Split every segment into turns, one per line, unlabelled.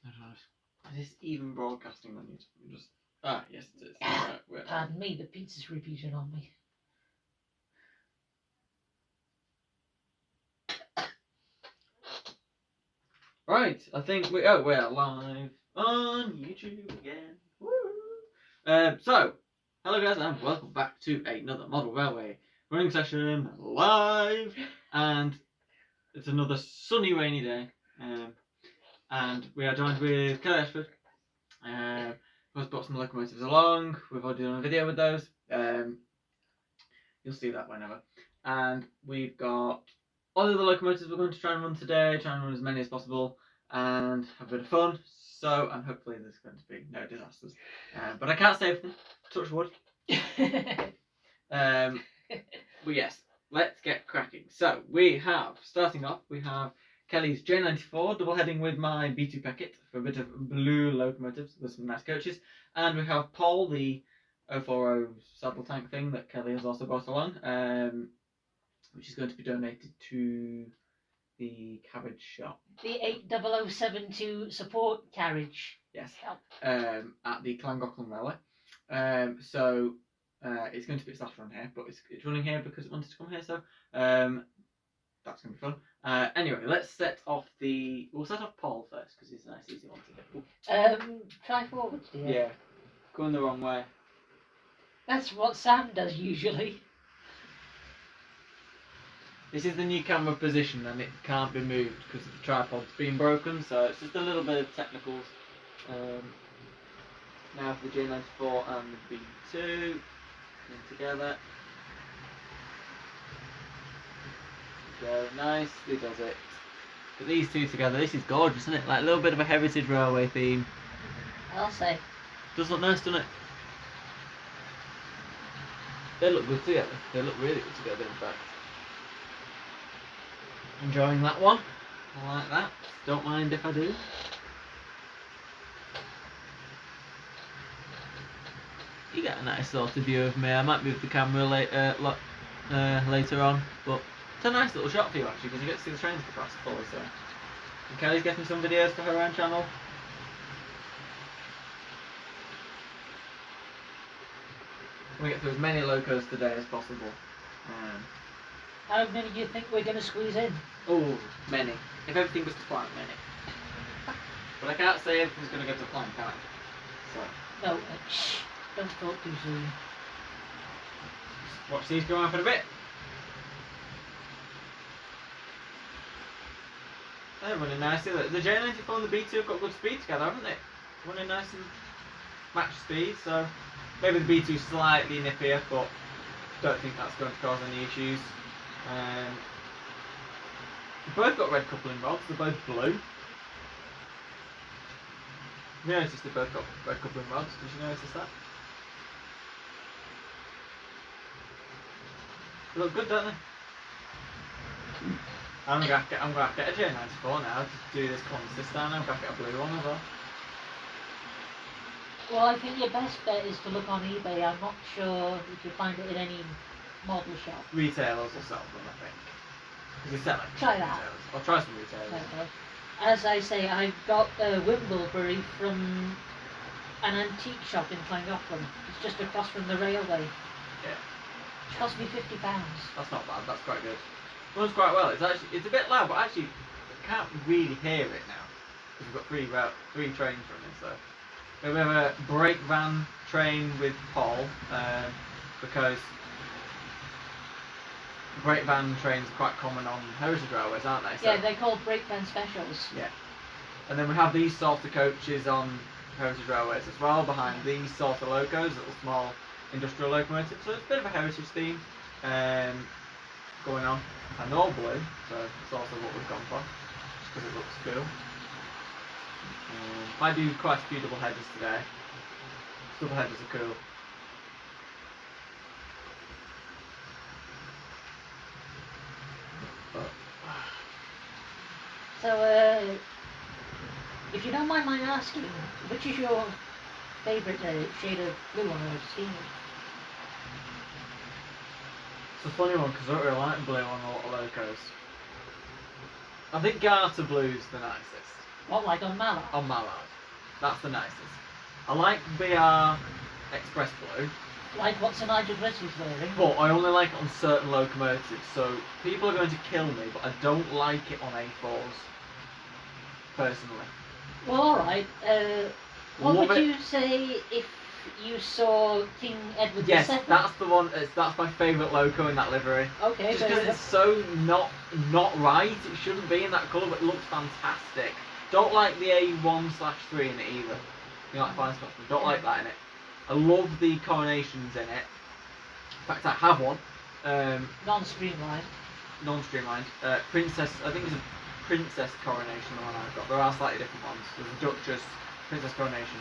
don't know. Is this even broadcasting on YouTube? Just yes it is. Right,
Pardon me, the pizza's repeating on me.
Right, I think we're live on YouTube again. Woo! So, hello guys and welcome back to another Model Railway running session live, and it's another sunny rainy day, and we are joined with Kelly Ashford. We've brought some locomotives along. We've already done a video with those. You'll see that whenever. And we've got all of the locomotives we're going to try and run today, try and run as many as possible and have a bit of fun. So, and hopefully there's going to be no disasters. But I can't say everything. Touch wood. But yes, let's get cracking. So, starting off, we have Kelly's J94 double heading with my B2 packet for a bit of blue locomotives with some nice coaches. And we have Paul, the 040 saddle tank thing that Kelly has also brought along, which is going to be donated to the carriage shop.
The 80072 support carriage.
Yes. At the Llangollen Railway. So it's going to be its last run here, but it's running here because it wanted to come here, so that's going to be fun. Anyway, let's set off we'll set off Paul first because it's a nice easy one to do.
Try forward, dear.
Yeah. Going the wrong way.
That's what Sam does usually.
This is the new camera position and it can't be moved because the tripod's been broken, so it's just a little bit of technicals. Now for the J94 and the B2 in together. Go, nicely does it. But these two together, this is gorgeous, isn't it? Like a little bit of a heritage railway theme.
I'll say.
Does look nice, doesn't it? They look good together. They look really good together, in fact. Enjoying that one. I like that. Don't mind if I do. You get a nice sort of view of me. I might move the camera later on, but it's a nice little shot for you actually, because you get to see the trains go past fully. So, and Kelly's getting some videos for her own channel. We get through as many locos today as possible.
How many do you think we're going to squeeze in?
Oh, many. If everything goes to plan, many. But I can't say everything's going to go to plan, can I? So.
No, shh. Don't talk too soon.
Watch these go on for a bit. They're running nicely. The J94 and the B2 have got good speed together, haven't they? Running nice and match speed, so maybe the B2 slightly nippier, but don't think that's going to cause any issues. They've both got red coupling rods, they're both blue. You noticed they've both got red coupling rods, did you notice that? They look good, don't they? I'm gonna have to get a J94 now to do this contest down. I'm gonna have to get a blue one as well.
Well, I think your best bet is to look on eBay. I'm not sure if you find it in any model shop.
Retailers will sell them, I think. Because they sell it.
Try that.
I'll try some retailers.
Okay. As I say, I got a Wimblebury from an antique shop in Llangollen. It's just across from the railway.
Yeah.
It cost me £50.
That's not bad. That's quite good. It runs quite well. It's a bit loud, but actually I can't really hear it now because we've got three trains running. So we have a brake van train with Paul because brake van trains are quite common on heritage railways, aren't they? So,
yeah, they're called brake van specials.
Yeah. And then we have these sort of coaches on heritage railways as well, behind these sort of locos, little small industrial locomotives. So it's a bit of a heritage theme going on. And they're all blue, so it's also what we've gone for, just because it looks cool. I do quite a few double headers today. Double headers are cool.
So, if you don't mind my asking, which is your favourite shade of blue on a steamer?
It's a funny one because I don't really like blue on a lot of locos. I think Garter blue's the nicest.
What, like on Mallard?
on Mallard. That's the nicest. I like BR Express Blue,
Like what Sir Nigel Grizzly's wearing?
but I only like it on certain locomotives. So people are going to kill me, but I don't like it on A4s. Personally.
Well, alright. What
Love
would
it.
you say if you saw King Edward
Yes,
II?
that's the one. That's my favourite loco in that livery.
Okay,
Just
fair
because
enough.
it's so not right. It shouldn't be in that colour, but it looks fantastic. Don't like the A1/3 in it either. You know, like Fine Scotsman. Don't like that in it. I love the coronations in it. In fact, I have one.
Non-streamlined.
Non-streamlined. Princess. I think it's a Princess coronation. The one I've got. There are slightly different ones. There's a Duchess, Princess coronation.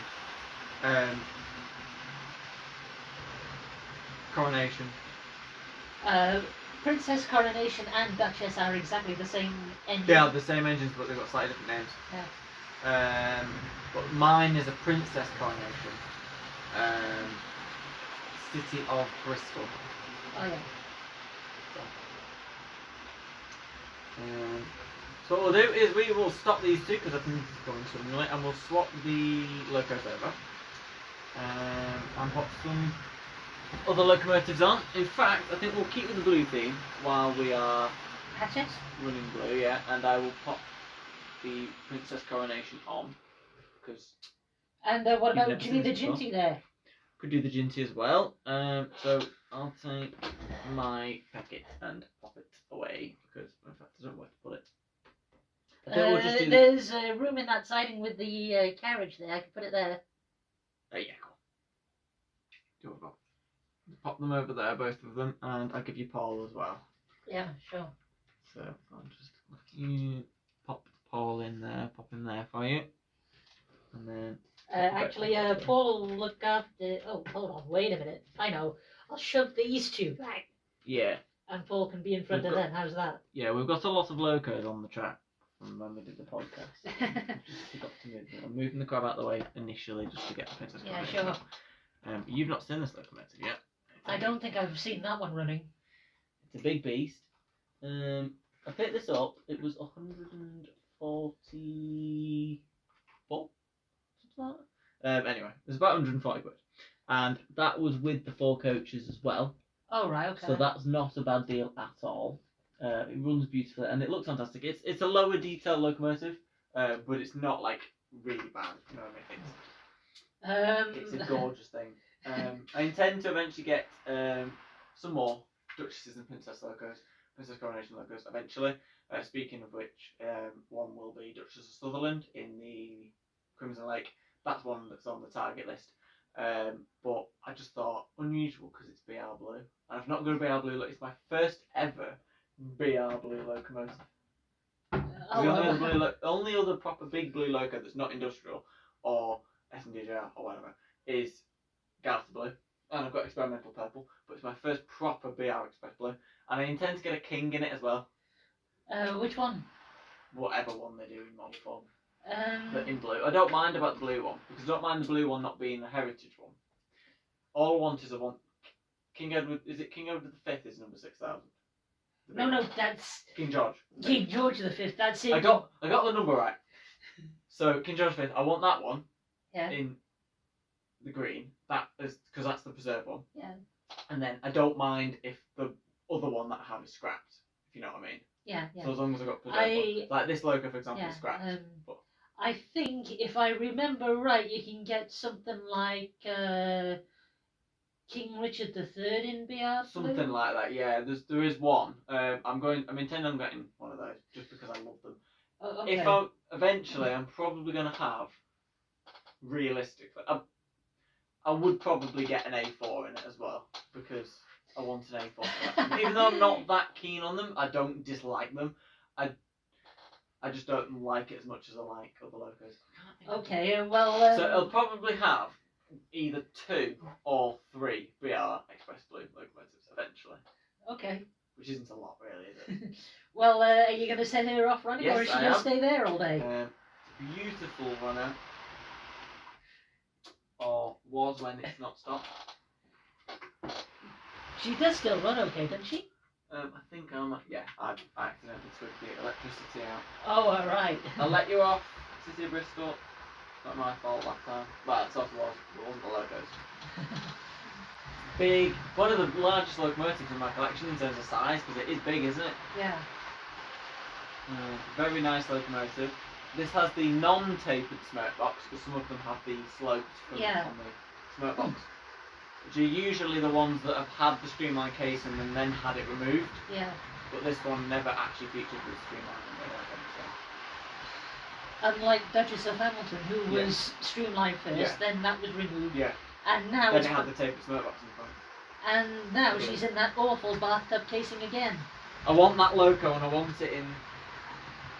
Coronation.
Princess Coronation and Duchess are exactly the same engine.
They are the same engines, but they've got slightly different names.
Yeah.
But mine is a Princess coronation. City of Bristol.
Oh yeah.
So what we'll do is we will stop these two because I think it's going swimmingly, and we'll swap the locos over and put some other locomotives on. In fact, I think we'll keep with the blue theme while we are
Hatches?
running blue, yeah, and I will pop the Princess coronation on because
And what
You've
about
never
Jimmy
seen
the
this before?
Ginty there?
could do the Ginty as well. So I'll take my packet and pop it away because in fact I don't know where to put it. I think we'll just do the...
There's room in that siding with the carriage there. I can put it there.
yeah, cool. Do what I've got. Pop them over there, both of them, and I'll give you Paul as well.
Yeah, sure.
So I'll just let you pop Paul in there, pop in there for you, and then
Actually, Paul will look after. Oh, hold on. Wait a minute. I know. I'll shove these two back,
yeah,
and Paul can be in front
We've
of
got-
them. How's that?
yeah, we've got a lot of locos on the track from when we did the podcast. Just forgot to move them. I'm moving the crab out of the way initially just to get the Princess
Yeah,
coronation
sure.
out. You've not seen this locomotive yet.
I don't think I've seen that one running.
It's a big beast. I picked this up. It was 144, something like that. Anyway, it was about 140 quid, and that was with the 4 coaches as well.
Oh right, okay.
So that's not a bad deal at all. It runs beautifully and it looks fantastic. It's a lower detail locomotive, but it's not like really bad. You know what I mean? It's a gorgeous thing. I intend to eventually get some more Duchesses and Princess coronation locos eventually. Speaking of which, one will be Duchess of Sutherland in the Crimson Lake. That's one that's on the target list. But I just thought unusual because it's BR Blue, and I've not got a BR Blue. It's my first ever BR Blue locomotive. The only other proper big blue loco that's not industrial or SNDJR or whatever is Galaxy Blue, and I've got Experimental Purple, but it's my first proper BR Express Blue, and I intend to get a King in it as well.
Which one?
Whatever one they do in model form,
Um,
but in blue. I don't mind about the blue one because I don't mind the blue one not being the heritage one. All I want is I want King Edward. Is it King Edward V? Is number 6,000?
no, that's
King George.
King George V. That's it.
I got the number right. So King George V. I want that one.
Yeah.
In the green. That is because that's the preserve one.
Yeah.
And then I don't mind if the other one that I have is scrapped. If you know what I mean.
Yeah, yeah.
So as long as I got preserve one. Like this loco, for example, is scrapped. But
I think if I remember right, you can get something like King Richard III in BR Blue.
something like that. Yeah. There is one. I'm intending on getting one of those just because I love them.
Oh, okay.
If eventually, I'm probably gonna have. Realistically, I would probably get an A4 in it as well because I want an A4 collection. Even though I'm not that keen on them, I don't dislike them. I just don't like it as much as I like other locos.
Okay, well.
So I'll probably have either 2 or 3 BR Express Blue locomotives eventually.
Okay.
Which isn't a lot, really, is it?
Well, are you going to send her off running,
Yes,
or is she
I
going to
am.
stay there all day?
Beautiful runner. Or was when it's not stopped.
She does still run okay, doesn't she?
I think I accidentally took the electricity out.
Oh, all right.
I'll let you off. City of Bristol. Not my fault that time. Well, it sort of was. It wasn't the logos. Big. One of the largest locomotives in my collection in terms of size, because it is big, isn't it?
Yeah.
Very nice locomotive. This has the non-tapered smoke box, because some of them have the sloped front on the smoke box. Which are usually the ones that have had the streamline casing and then had it removed.
Yeah.
But this one never actually featured with streamline.
Unlike Duchess of Hamilton, who was streamlined first, then that was removed.
Yeah.
And now
Then
it's
it had the tapered smoke box in front.
and now she's in that awful bathtub casing again.
I want that loco and I want it in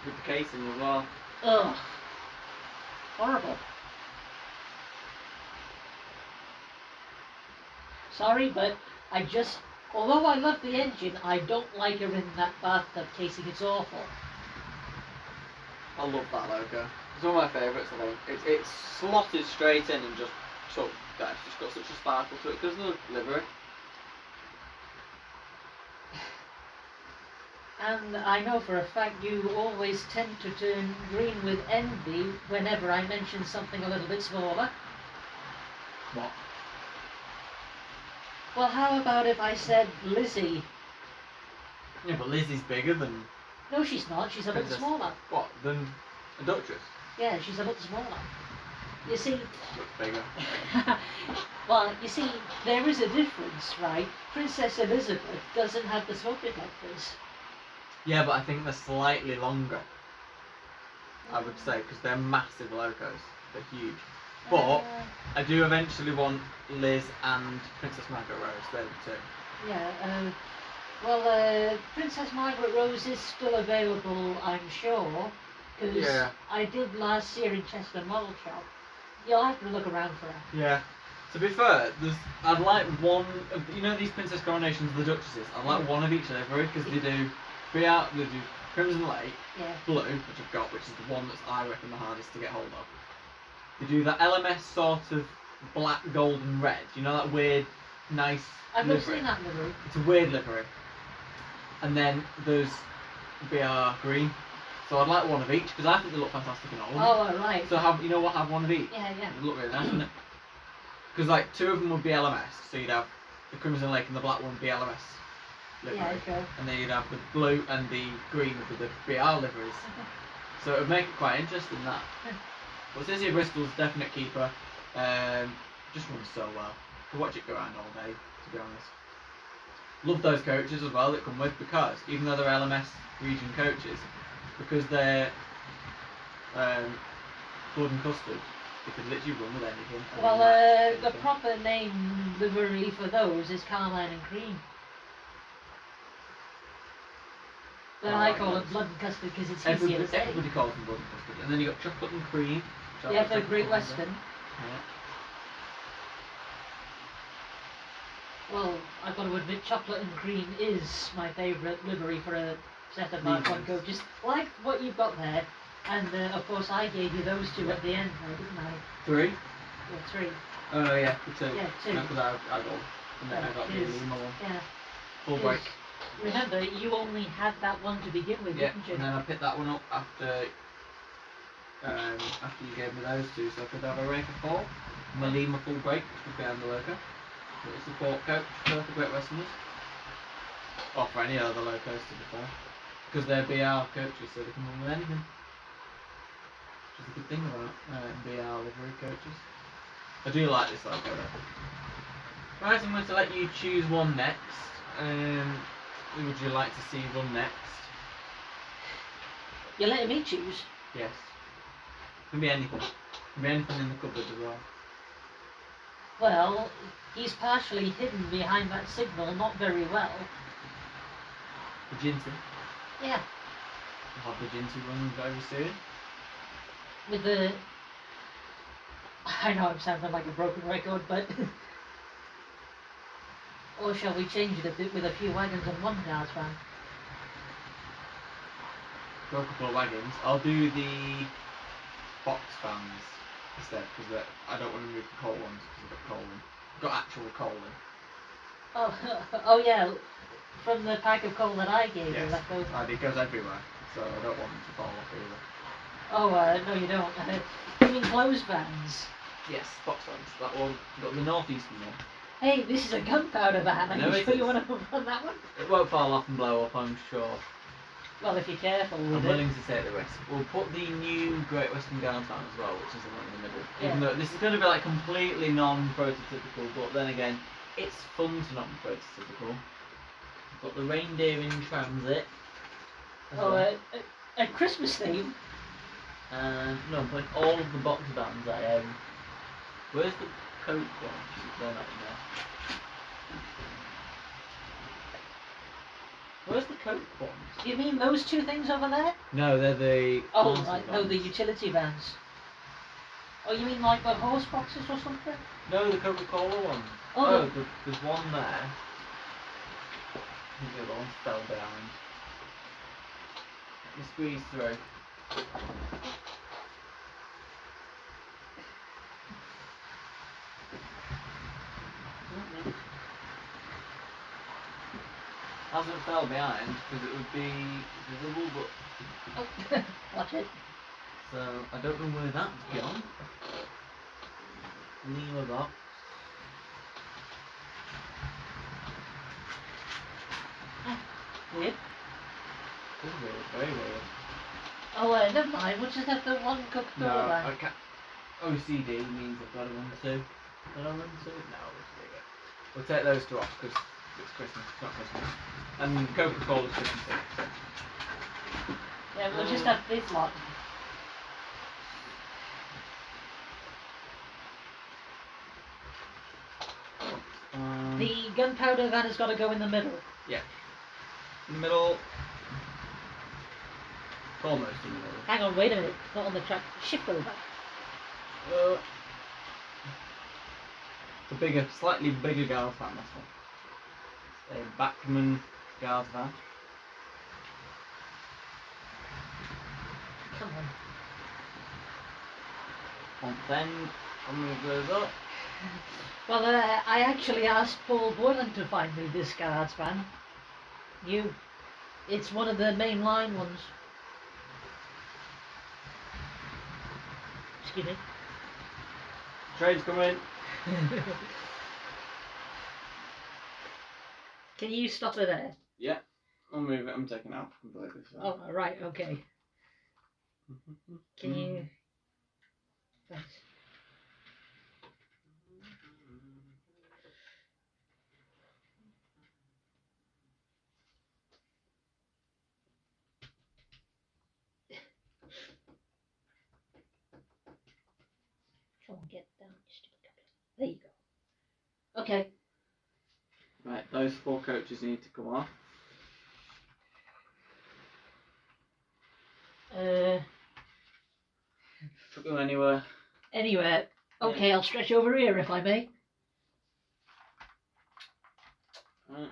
with the casing as well.
Ugh. Horrible. Sorry, but although I love the engine, I don't like her in that bathtub casing. It's awful.
I love that logo. It's one of my favourites, I think. It's slotted straight in and just it's just got such a sparkle to it because of the livery.
And I know for a fact you always tend to turn green with envy whenever I mention something a little bit smaller.
What?
Well, how about if I said Lizzie?
Yeah, but Lizzie's bigger than...
No, she's not. She's a little
Princess.
smaller.
What? Than a Duchess?
Yeah, she's a little smaller. You see...
Looks bigger.
Well, you see, there is a difference, right? Princess Elizabeth doesn't have the smoke detectors.
Yeah, but I think they're slightly longer. I would say, because they're massive locos. They're huge. But I do eventually want Liz and Princess Margaret Rose. They're the two.
Yeah, Princess Margaret Rose is still available, I'm sure, because I did last year in Chester Model Shop. You'll have to look around for her.
Yeah. To be fair, I'd like one of, you know these Princess Coronations, the Duchesses, I'd like one of each livery, because they do Crimson Lake, Blue, which I've got, which is the one that's I reckon the hardest to get hold of. They do that LMS sort of black, gold and red, you know that weird, nice
I've never
livery?
seen that livery.
It's a weird livery. And then there's BR green. So I'd like one of each, because I think they look fantastic in all of them.
Oh, right.
So have one of each.
Yeah.
It'd look really nice, wouldn't it? Because like two of them would be LMS, so you'd have the Crimson Lake and the black one would be LMS livery.
Yeah, okay.
And then you'd have the blue and the green would be the BR liveries. So it would make it quite interesting that. But City of Bristol's a definite keeper. Just runs so well. To watch it go around all day, to be honest. Love those coaches as well that come with, because even though they're LMS region coaches, because they're blood and custard, they could literally run with anything.
Well, the proper name livery for those is Carmine and Cream. But I call it blood and custard because it's easier to say.
Everybody calls them blood and custard. And then you've got chocolate and cream.
Yeah, for Great Western.
Yeah.
Well, I've got to admit, chocolate and cream is my favourite livery for a set of Mark 1 coaches. Like what you've got there, and of course I gave you those two at the end, didn't I?
3?
Yeah, 3.
Oh yeah, the 2.
Yeah, 2.
Because I got, and then I got the Lima one.
Yeah.
Full break.
Remember, you only had that one to begin with, didn't you?
And then I picked that one up after you gave me those two, so I could have a rake of 4. My Lima full break, which would be on the lurker. Little support coach for the Great Westerners. Or for any other locos, to be fair. Because they're BR coaches, so they can run with anything. Which is a good thing about BR livery coaches. I do like this logo though. Right, I'm going to let you choose one next. Who would you like to see run next?
You're letting me choose?
Yes. Can be anything. Can be anything in the cupboard as well.
Well, he's partially hidden behind that signal, not very well.
The Ginty.
Yeah.
We'll have the Ginty run very soon.
With the... I know I'm sounding like a broken record, but... Or shall we change it a bit with a few wagons and one cars van?
Got a couple of wagons. I'll do the box fans instead, because I don't want to move the coal ones because I've got coal in. I've got actual coal in.
Oh yeah, from the pack of coal that I gave you
Yes.
left over.
And it goes everywhere, so I don't want them to fall off either.
Oh, no, you don't. You mean closed vans?
Yes, box vans. That one. Got the northeastern one.
Hey, this is a gunpowder van. Are
No,
you
it
sure you
is.
want to run that one?
It won't fall off and blow up, I'm sure.
Well, if you're careful with
I'm
it.
willing to take the risk. We'll put the new Great Western Guards van as well, which is the one in the middle.
Yeah.
Even though this is going to be like completely non-prototypical, but then again, it's fun to not be prototypical. We've got the reindeer in transit. As
Oh,
well.
a Christmas theme?
And no, I'm putting all of the box vans I own. Where's the Coke one? They're not in there. Where's the Coke ones?
You mean those two things over there?
No, they're the.
Oh,
council
right. No, the
vans.
utility vans. Oh, you mean like the horse boxes or something?
No, the Coca-Cola ones.
Oh,
There's one there. I think the other one fell behind. Let me squeeze through. Hasn't fell behind because it would be visible, but
oh. Watch it.
so I don't know where that's gone. Lima box.
Weird.
This is weird, very weird.
Oh, never mind. We'll just have the one Coca-Cola van.
I can't. OCD means I've got to run two. Did I run two? No, let's leave it. We'll take those two off because it's Christmas, it's not Christmas. And Coca-Cola's Christmas too.
Yeah, we'll just have this lot. The gunpowder van has got to go in the middle.
In the middle. Almost in the middle.
Hang on, wait a minute. Not on the track. Shift over.
It's a bigger, slightly bigger Guards van, this one. A Bachmann Guards van.
Come on.
On then, I'll move those up.
Well, I actually asked Paul Boylan to find me this Guards van. It's one of the main line ones. Excuse me.
Train's coming.
Can you stop it there?
Yeah, I'll move it. I'm taking it out completely. So.
Oh, right, okay. Can you... Thanks. Come on, get down, you stupid couplet. There you go. Okay.
Right, those 4 coaches need to come off. Took them anywhere.
Anyway, okay, I'll stretch over here if I may.
Right.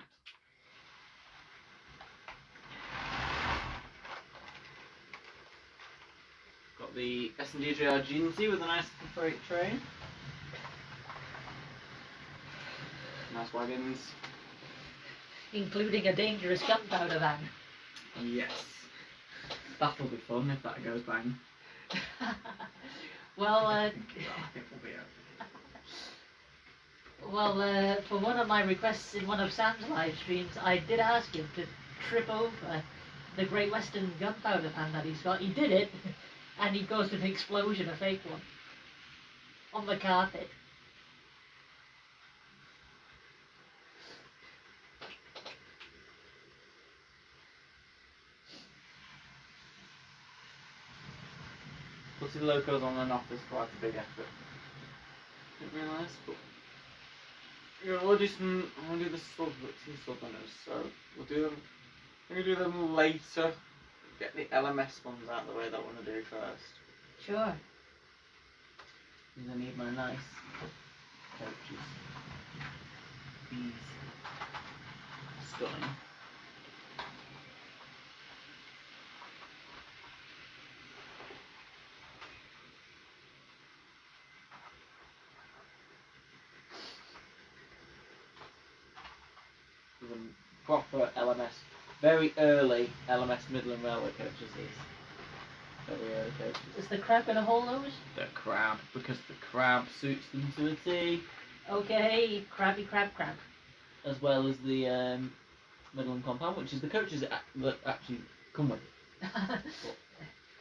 Got the S&DJ Argenti with a nice freight train. Nice wagons.
Including a dangerous gunpowder van.
Yes. That'll be fun if that goes bang.
Well,
I think we'll be okay.
well, for one of my requests in one of Sam's live streams, I did ask him to trip over the Great Western gunpowder van that he's got. He did it, and he caused an explosion, a fake one, on the carpet.
Putting locos on and off is quite a big effort. Didn't realise, but yeah, we'll do the some southerners, so we'll do them. We'll do them later. Get the LMS ones out of the way that I want to do first.
Sure.
And I need my nice coaches. These stunning. Even proper LMS, very early LMS Midland Railway coaches these. Very early coaches.
Is the crab gonna hold those?
The crab, because the crab suits them to a T.
Okay, crabby crab.
As well as the Midland Compound, which is the coaches that actually come with it.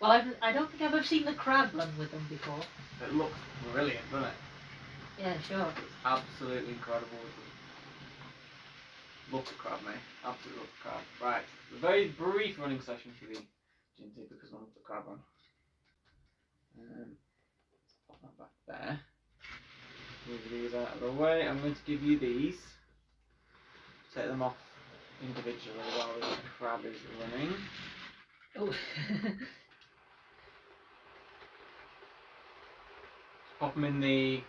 Well, I don't think I've ever seen the crab run with them before.
It looks brilliant, doesn't it?
Yeah, sure.
It's absolutely incredible. Love the crab, mate. Absolutely love the crab. Right, a very brief running session for the Ginty because I love the crab one. Pop that back there. Move these out of the way. I'm going to give you these. Take them off individually while the crab is running.
Oh.
Pop them in the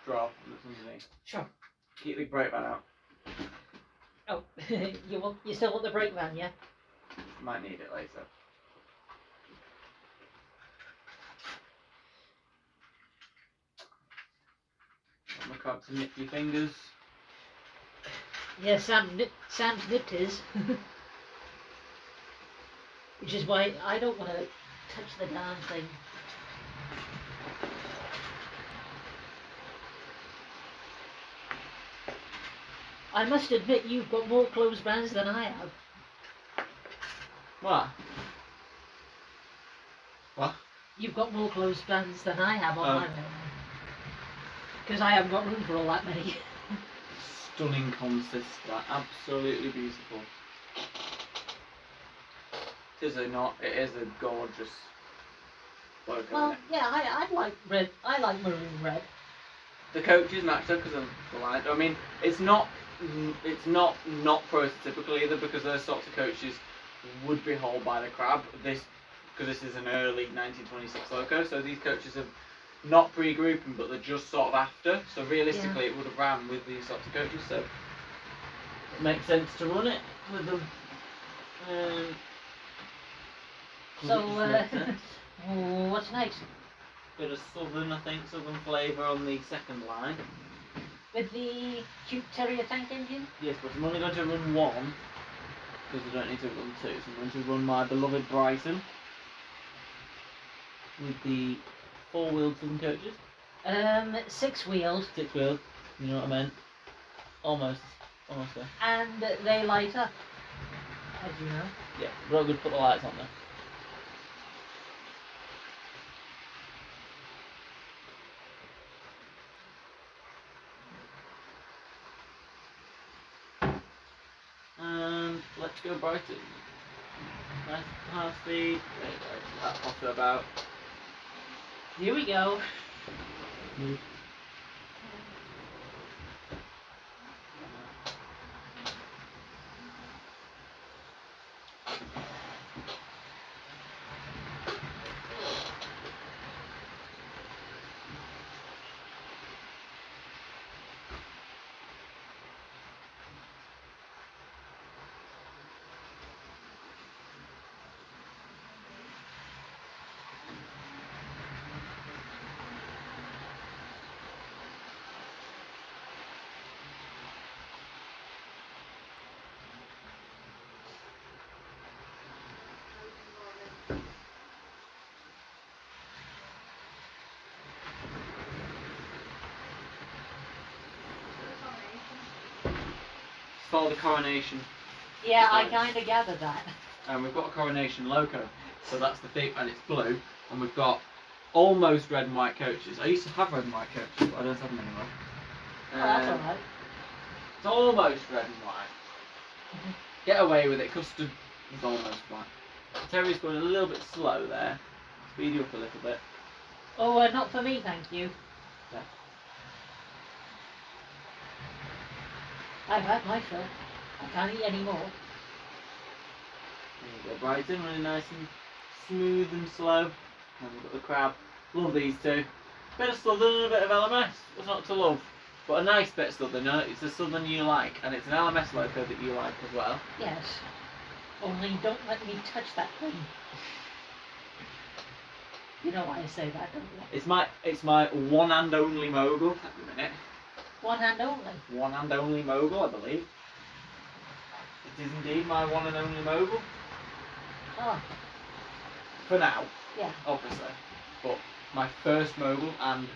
drawer that's underneath.
Sure.
Keep the brake van out.
Oh, you still want the brake van, yeah?
Might need it later. Got my crab to nip your fingers.
Yeah, Sam's nipped his. Which is why I don't want to touch the darn thing. I must admit, you've got more clothesbands than I have.
What? What?
You've got more clothesbands than I have on
Oh.
my own. Because I haven't got room for all that many.
Stunning consist, that absolutely beautiful. It is a gorgeous logo.
Well, yeah, I like red. I like maroon red.
The coaches match up because of the light. I mean, it's not prototypical either because those sorts of coaches would be hauled by the crab. Because this is an early 1926 loco, so these coaches are not pre-grouping, but they're just sort of after. So realistically, it would have ran with these sorts of coaches. So it makes sense to run it with them.
So, what's next?
Bit of southern flavour on the second line.
With the Cute Terrier tank engine?
Yes, but I'm only going to run one because I don't need to run two. So I'm going to run my beloved Brighton with the four-wheeled southern coaches.
6-wheeled.
6-wheeled. You know what I meant? Almost there.
And they light up, as you know.
Yeah, real good. Put the lights on there. And let's go Brighton. Nice half speed. There you go. That's off to about.
Here we go.
Move. For the coronation.
Yeah, I kind of gathered that.
And we've got a coronation loco, so that's the thing, and it's blue. And we've got almost red and white coaches. I used to have red and white coaches, but I don't have them anymore.
Oh, that's alright.
It's almost red and white. Get away with it. Custard is almost white. Terry's going a little bit slow there. Speed you up a little bit.
Oh, not for me, thank you.
Yeah.
I've had my fill. I can't eat any more.
There you go, Brighton, really nice and smooth and slow. And we've got the crab. Love these two. Bit of southern and a bit of LMS. What's not to love? But a nice bit of southern. It's a southern you like, and it's an LMS loco that you like as well.
Yes. Only don't let me touch that thing. You know why I say that, don't you?
It's my one and only mogul at the minute.
One hand only.
One and only mogul, I believe. It is indeed my one and only mogul.
Oh,
For now.
Yeah.
obviously. But my first Mogul, and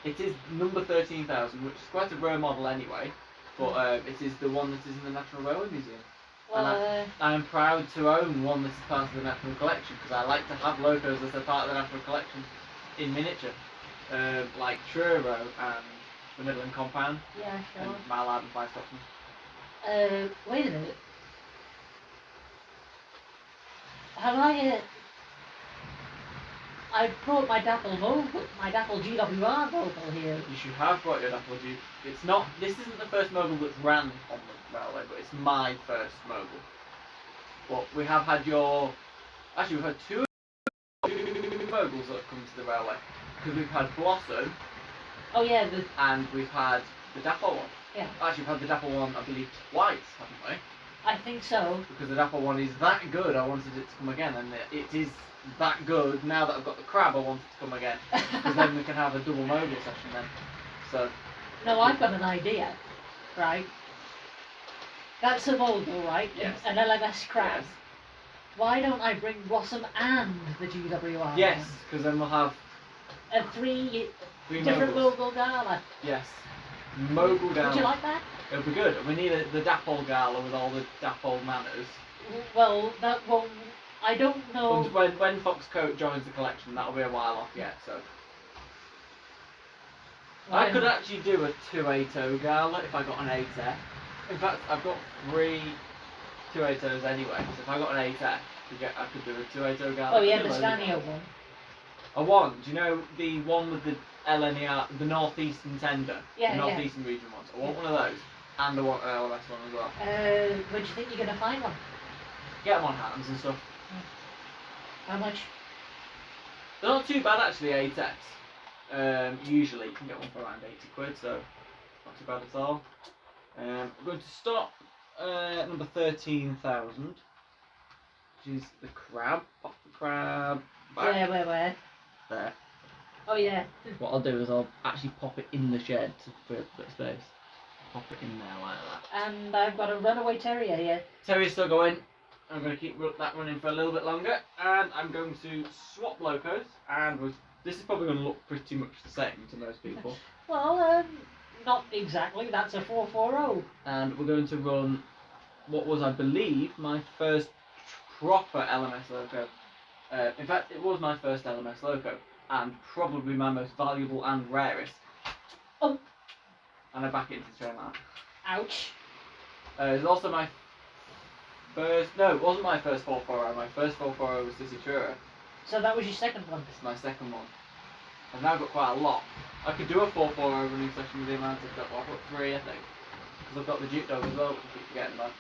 it is number 13,000, which is quite a rare model anyway. But it is the one that is in the National Railway Museum.
Well,
I am proud to own one that is part of the National Collection because I like to have locos that are part of the National Collection in miniature, like Truro and the Midland Compound
yeah, sure.
and Mallard and Fly Scotsman.
Wait a minute. Have I brought my Dapple GWR Mogul here.
You should have brought your Dapple G. It's not. This isn't the first Mogul that's ran on the railway, but it's my first Mogul. But we have had your. Actually, we've had two Moguls that have come to the railway because we've had Blossom.
Oh yeah,
and we've had the Dapple one.
Yeah.
Actually, we've had the Dapple one, I believe, twice, haven't we?
I think so.
Because the Dapple one is that good, I wanted it to come again, and it is that good. Now that I've got the crab, I want it to come again. Because then we can have a double Mogul session then. So.
No, I've got an idea, right? That's a Mogul, right?
Yes.
An LMS crab.
Yes.
Why don't I bring Blossom and the GWR?
Yes, because then we'll have
three
three
different
Moguls.
Mogul Gala.
Yes. Mogul Gala.
Would you like that?
It'll be good. We need the Dapple Gala with all the Dapple manners.
Well, that won't. I don't know.
When Foxcoat joins the collection, that'll be a while off yet, so. I could actually do a 280 Gala if I got an 8F. In fact, I've got 3 280s anyway, so if I got an 8F, I could do a 280 Gala.
Oh yeah, the Stanio one.
A one. Do you know the one with the LNER, the Northeastern Tender?
Yeah,
the Northeastern region ones. I want one of those. And the LS one as well.
Where do you think you're going to find one?
Get them on hands and stuff.
How much?
They're not too bad actually, 8Fs. Usually you can get one for around 80 quid, so not too bad at all. I'm going to stop number 13,000, which is the crab. Pop the crab back.
Where?
There.
Oh yeah.
What I'll do is I'll actually pop it in the shed to free up a bit of space. Pop it in there like that.
And I've got a runaway terrier here.
Terrier's still going. I'm going to keep that running for a little bit longer, and I'm going to swap locos, and this is probably going to look pretty much the same to most people.
Well, not exactly. That's a 440.
And we're going to run what was, I believe, my first proper LMS loco. In fact, it was my first LMS loco, and probably my most valuable and rarest.
Oh.
And I back it into the train line.
Ouch.
It's also my first. No, it wasn't my first 440. My first 440 was Sissy Truro.
So that was your second one.
It's my second one. I've now got quite a lot. I could do a 440 running session with the amount I've got. Well, I've got 3, I think. Because I've got the Duke Dog as well, which I keep forgetting about.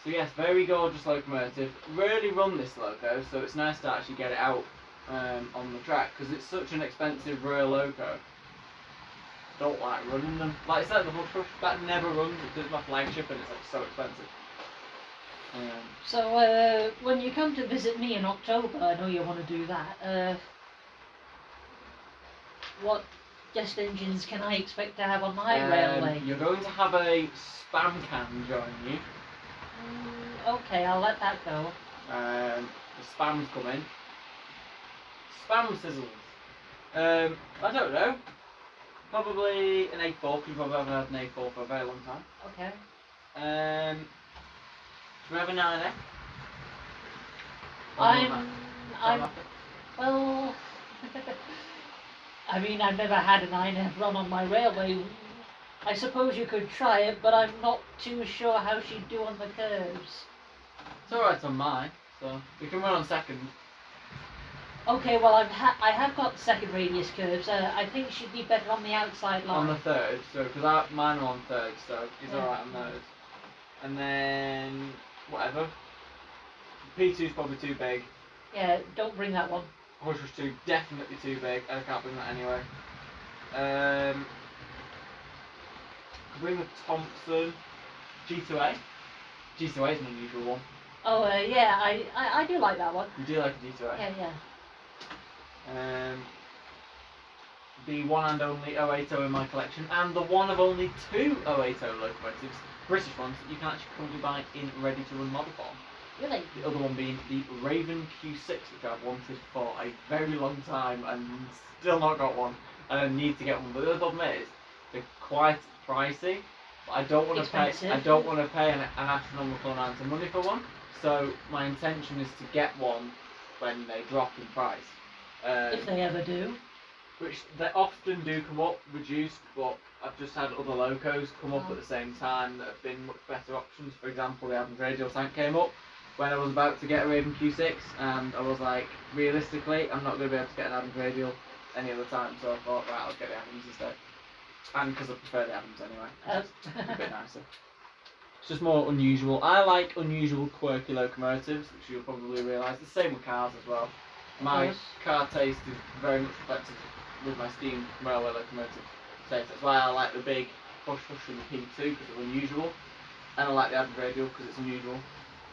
So yes, very gorgeous locomotive. Really run this loco, so it's nice to actually get it out on the track, because it's such an expensive rear loco. Don't like running them. Like I said, the Hush Rush, that never runs because it's my flagship and it's like so expensive.
So when you come to visit me in October, I know you want to do that. What guest engines can I expect to have on my railway?
You're going to have a spam can join you.
Okay, I'll let that go.
The spam's coming. Spam sizzles. I don't know. Probably an A4, because you probably haven't had an A4 for a very long time.
Okay.
Do we have a 9F?
I'm well. I mean, I've never had an 9F run on my railway. I suppose you could try it, but I'm not too sure how she'd do on the curves.
It's alright on mine, so we can run on second.
Okay, well I have got second radius curves. I think she'd be better on the outside line.
On the third, so because mine are on third, so it's alright on those. And then whatever. P2's probably too big.
Yeah, don't bring that one.
Hush Rush 2 definitely too big. I can't bring that anyway. Could bring the Thompson G2A. G2A is an unusual one.
Oh yeah, I do like that one.
You do like a G2A?
Yeah.
The one and only 080 in my collection, and the one of only 2 080 locomotives, British ones, that you can actually currently buy in ready-to-run model form.
Really?
The other one being the Raven Q6, which I've wanted for a very long time and still not got one. And I need to get one. But the other problem is they're quite pricey. But I don't want to pay.
Expensive.
I don't want to pay an astronomical amount of money for one. So my intention is to get one when they drop in price.
If they ever do.
Which they often do come up reduced, but I've just had other locos come up
Oh.
at the same time that have been much better options. For example, the Adams Radial tank came up when I was about to get a Raven Q6, and I was like, realistically, I'm not going to be able to get an Adams Radial any other time, so I thought, right, I'll get the Adams instead. And because I prefer the Adams anyway, 'cause it's a bit nicer. It's just more unusual. I like unusual, quirky locomotives, which you'll probably realise. The same with cars as well. My
course.
car taste is very much reflected with my steam railway locomotive taste. That's why I like the big push and the P2 because they're unusual, and I like the Adams Radial because it's unusual.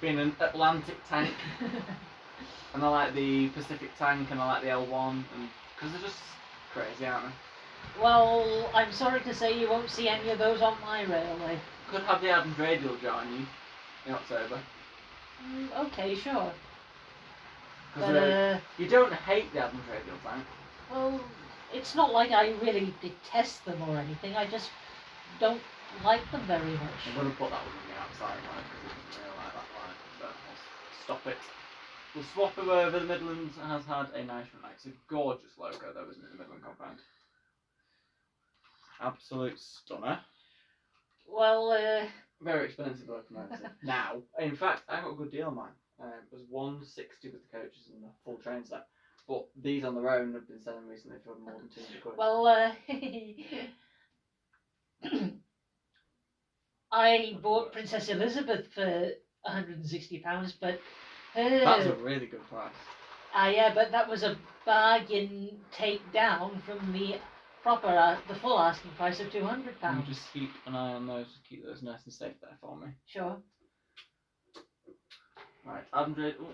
Being an Atlantic tank, and I like the Pacific tank, and I like the L1, and because they're just crazy, aren't they?
Well, I'm sorry to say you won't see any of those on my railway.
Could have the Adams Radial join you in October.
Okay, sure.
Because
But,
you don't hate the Adams Radial tank.
well, it's not like I really detest them or anything. I just don't like them very much.
I'm going to put that one on the outside line because it doesn't really like that line. So I'll stop it. We'll swap him over. The Midlands has had a nice run. It's a gorgeous logo though, isn't it? The Midland compound. Absolute stunner.
Well,
Very expensive locomotive. Now, in fact, I got a good deal on mine. It was 160 with the coaches and the full train set. But these on their own have been selling recently for more than 200 quid.
well, I bought Princess Elizabeth for £160, but
That's a really good price.
yeah, but that was a bargain take down from the proper, the full asking price of £200.
You just keep an eye on those, keep those nice and safe there for me.
Sure.
Right, Adams Radial.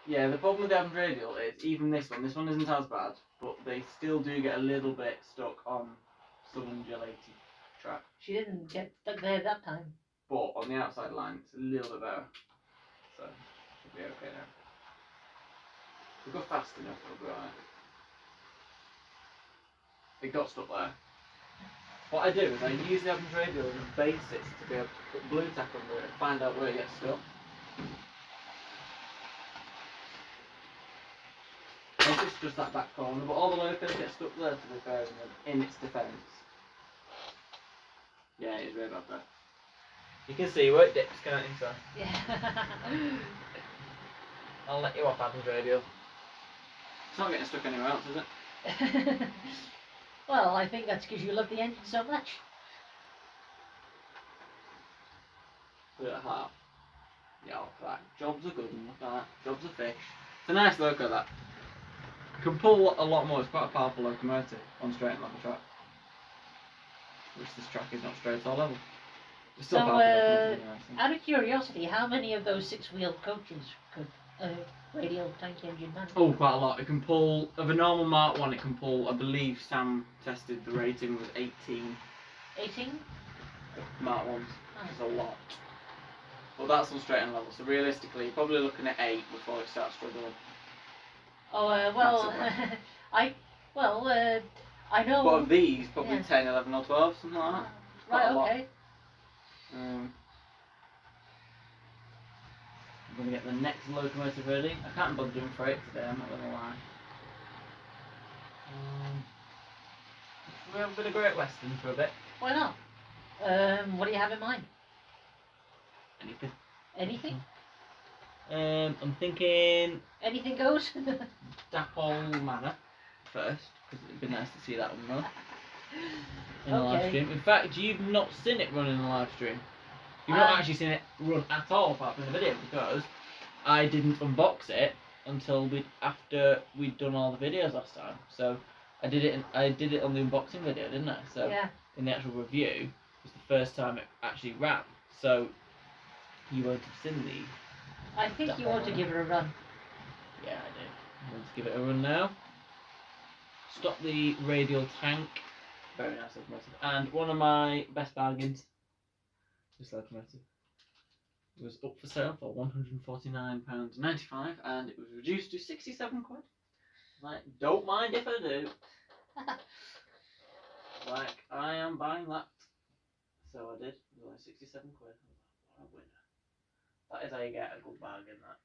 Yeah, the problem with the Adams Radial is even this one isn't as bad, but they still do get a little bit stuck on some undulated track.
She didn't get stuck there that time.
But on the outside line, it's a little bit better. So, should be okay now. If we go fast enough, it'll be alright. It got stuck there. What I do is I use the Adams Radial as a basis to be able to put blue tack under it and find out where it gets stuck. It's just that back corner, but all the locos get stuck there to be fair in its defence. Yeah, it is really bad there. You can see where it dips, can't you? So
Yeah.
I'll let you off Adams Radial. It's not getting stuck anywhere else, is it?
Well, I think that's because you love the engine so much.
Put it at half. Yeah, look at that. Jobs are good, and look at that. Jobs are fish. It's a nice loco, that. It can pull a lot more. It's quite a powerful locomotive on straight and level track. Which this track is not straight or level. It's still
So,
powerful locomotive anyway, so.
Out of curiosity, how many of those six-wheeled coaches could a radial tank engine manage?
Oh, quite a lot. It can pull, of a normal Mark 1, it can pull, I believe Sam tested the rating was 18
18?
Mark 1s.
Oh.
Which is a lot. But that's on straight and level, so realistically, you're probably looking at 8 before it starts struggling.
Oh, well, I know.
But of these, probably
Yeah.
10, 11 or 12, something like that.
Right,
quite a lot.
okay.
I'm going to get the next locomotive ready. I can't bother doing freight today, I'm not going to lie. We haven't been a Great Western for a bit.
Why not? What do you have in mind?
Anything.
Anything?
I'm thinking
Anything goes?
Dapol Manor first, because it'd be nice to see that one run in a live
Okay.
stream. In fact, you've not seen it run in a live stream. You've not actually seen it run at all, apart from the video, because I didn't unbox it until after we'd done all the videos last time. So I did it on the unboxing video, didn't I? So
Yeah.
in the actual review, it was the first time it actually ran. So you won't have seen the.
I think you ought to give it a run.
Yeah, I do. Let's give it a run now. Stop the radial tank. Very nice locomotive. And one of my best bargains. This locomotive. was up for sale for £149.95 and it was reduced to 67 quid. Like, don't mind if I do. Like, I am buying that. So I did. It was only 67 quid. What a winner. That is how you get a good bargain, that.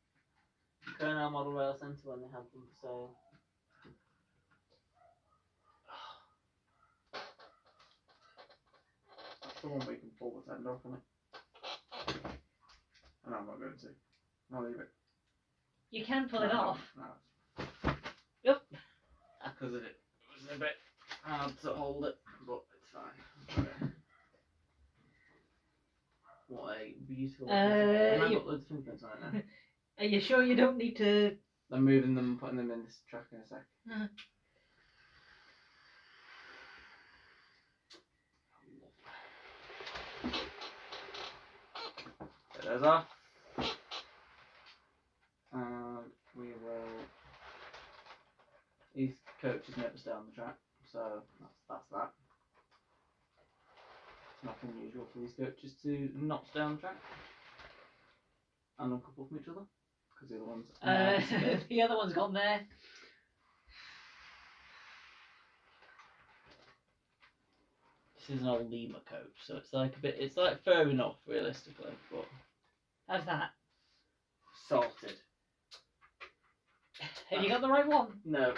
Colonel Model Rail Centre when they had them for sale. That's the one we can pull the tender off on it. And I'm not going to. I'll leave it.
You can pull it off.
No.
Yep.
Because it was a bit hard to hold it, but it's fine. What a beautiful. I've got loads of fingerprints on it now.
Are you sure you don't need to?
I'm moving them and putting them in this track in a sec. So those are. And we will. These coaches never stay on the track, so that's that. It's not unusual for these coaches to not stay on the track and uncouple from each other, because the other ones.
The other one's gone there.
This is an old Lima coach, so it's like a bit. It's like fair enough, realistically, but
How's that?
sorted.
Have you got the right one?
No.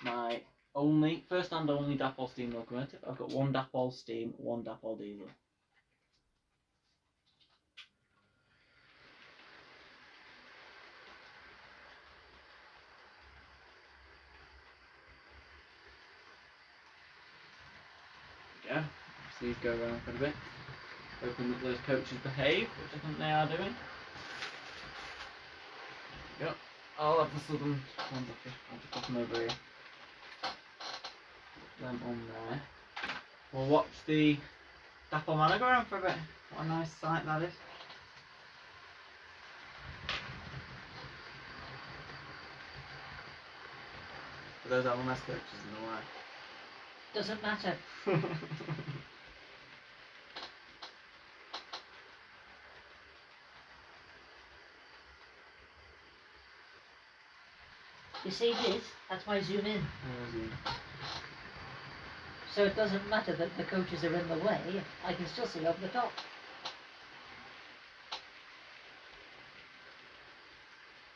My first and only Dapol steam locomotive. I've got one Dapol steam, one Dapol diesel. Yeah, so these go around quite a bit. Hoping that those coaches behave, which I think they are doing. Yep. I'll have the southern ones off here. I'll just pop them over here. Put them on there. We'll watch the Dapol Manor go around for a bit. What a nice sight that is. For those LMS coaches in the way.
Doesn't matter. You see this? That's my zoom in. So it doesn't matter that the coaches are in the way. I can still see over the top.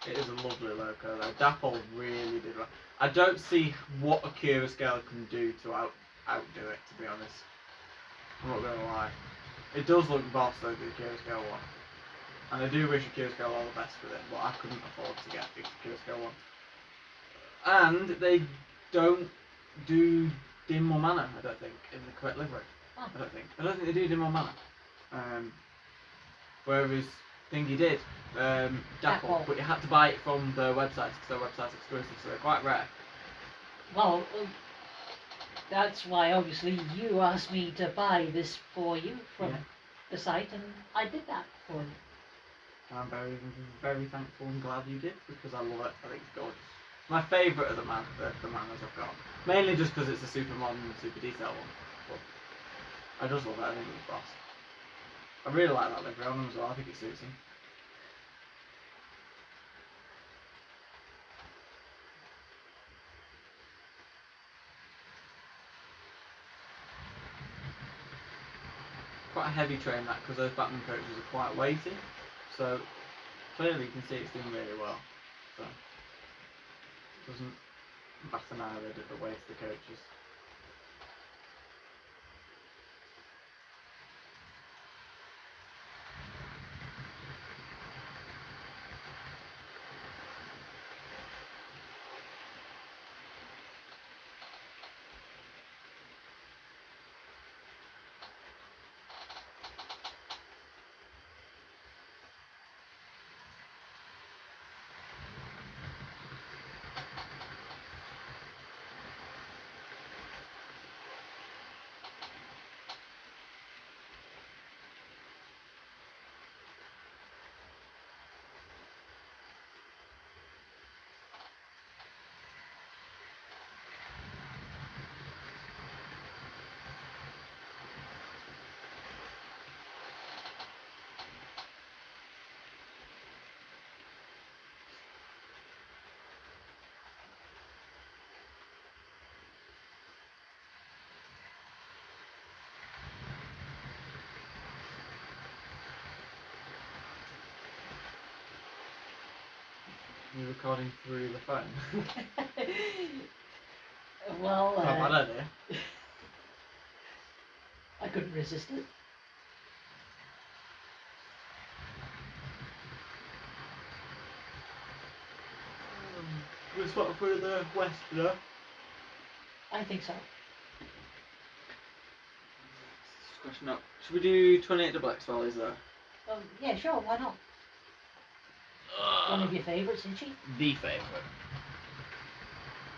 It is a lovely loco though. Dapol really did well. I don't see what a Cura scale can do to outdo it, to be honest. I'm not going to lie. It does look boss though, the Cura scale one. And I do wish a Cura scale all the best with it, but I couldn't afford to get the Cura scale one. And they don't do dim or mana, I don't think, in the correct livery.
Oh.
I don't think they do dim or mana. Whereas Thingy did, Dapol, but you had to buy it from their websites because their website's exclusive, so they're quite rare.
Well, that's why obviously you asked me to buy this for you from the site, and I did that for you.
I'm very, very thankful and glad you did, because I love it. I think it's gorgeous. My favourite of the manas I've got. Mainly just because it's a super modern and super detailed one. But I just love it. I think it's boss. I really like that livery on them as well. I think it suits him. Quite a heavy train that, because those Batman coaches are quite weighty. So clearly you can see it's doing really well. So it doesn't bat an eyelid at the weight of the coaches. You're recording through the phone.
Well,
Not a bad idea.
I couldn't resist it.
We're spotted for the west, though.
I think so.
Question up. Should we do 28 double X valleys though?
Yeah, sure, why not? One of your favourites, isn't she?
The favourite.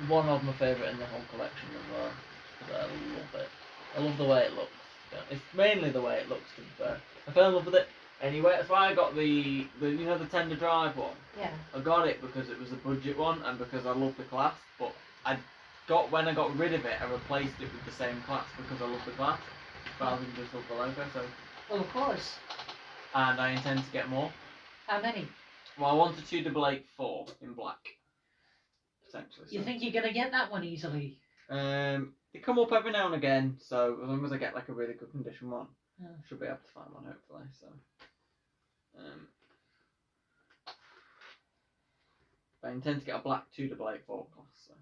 One of my favourite in the whole collection as well. Because I love it. I love the way it looks. Yeah, it's mainly the way it looks, to be fair. I fell in love with it anyway. That's why I got the the Tender Drive one.
Yeah.
I got it because it was a budget one and because I love the class. But when I got rid of it, I replaced it with the same class because I love the class rather than just love the logo. So.
Well, of course.
And I intend to get more.
How many?
Well, I wanted 288 in black. Potentially.
You think you're going to get that one easily?
They come up every now and again, so as long as I get like a really good condition one,
Yeah.
should be able to find one hopefully. So, I intend to get a black 288 class. So.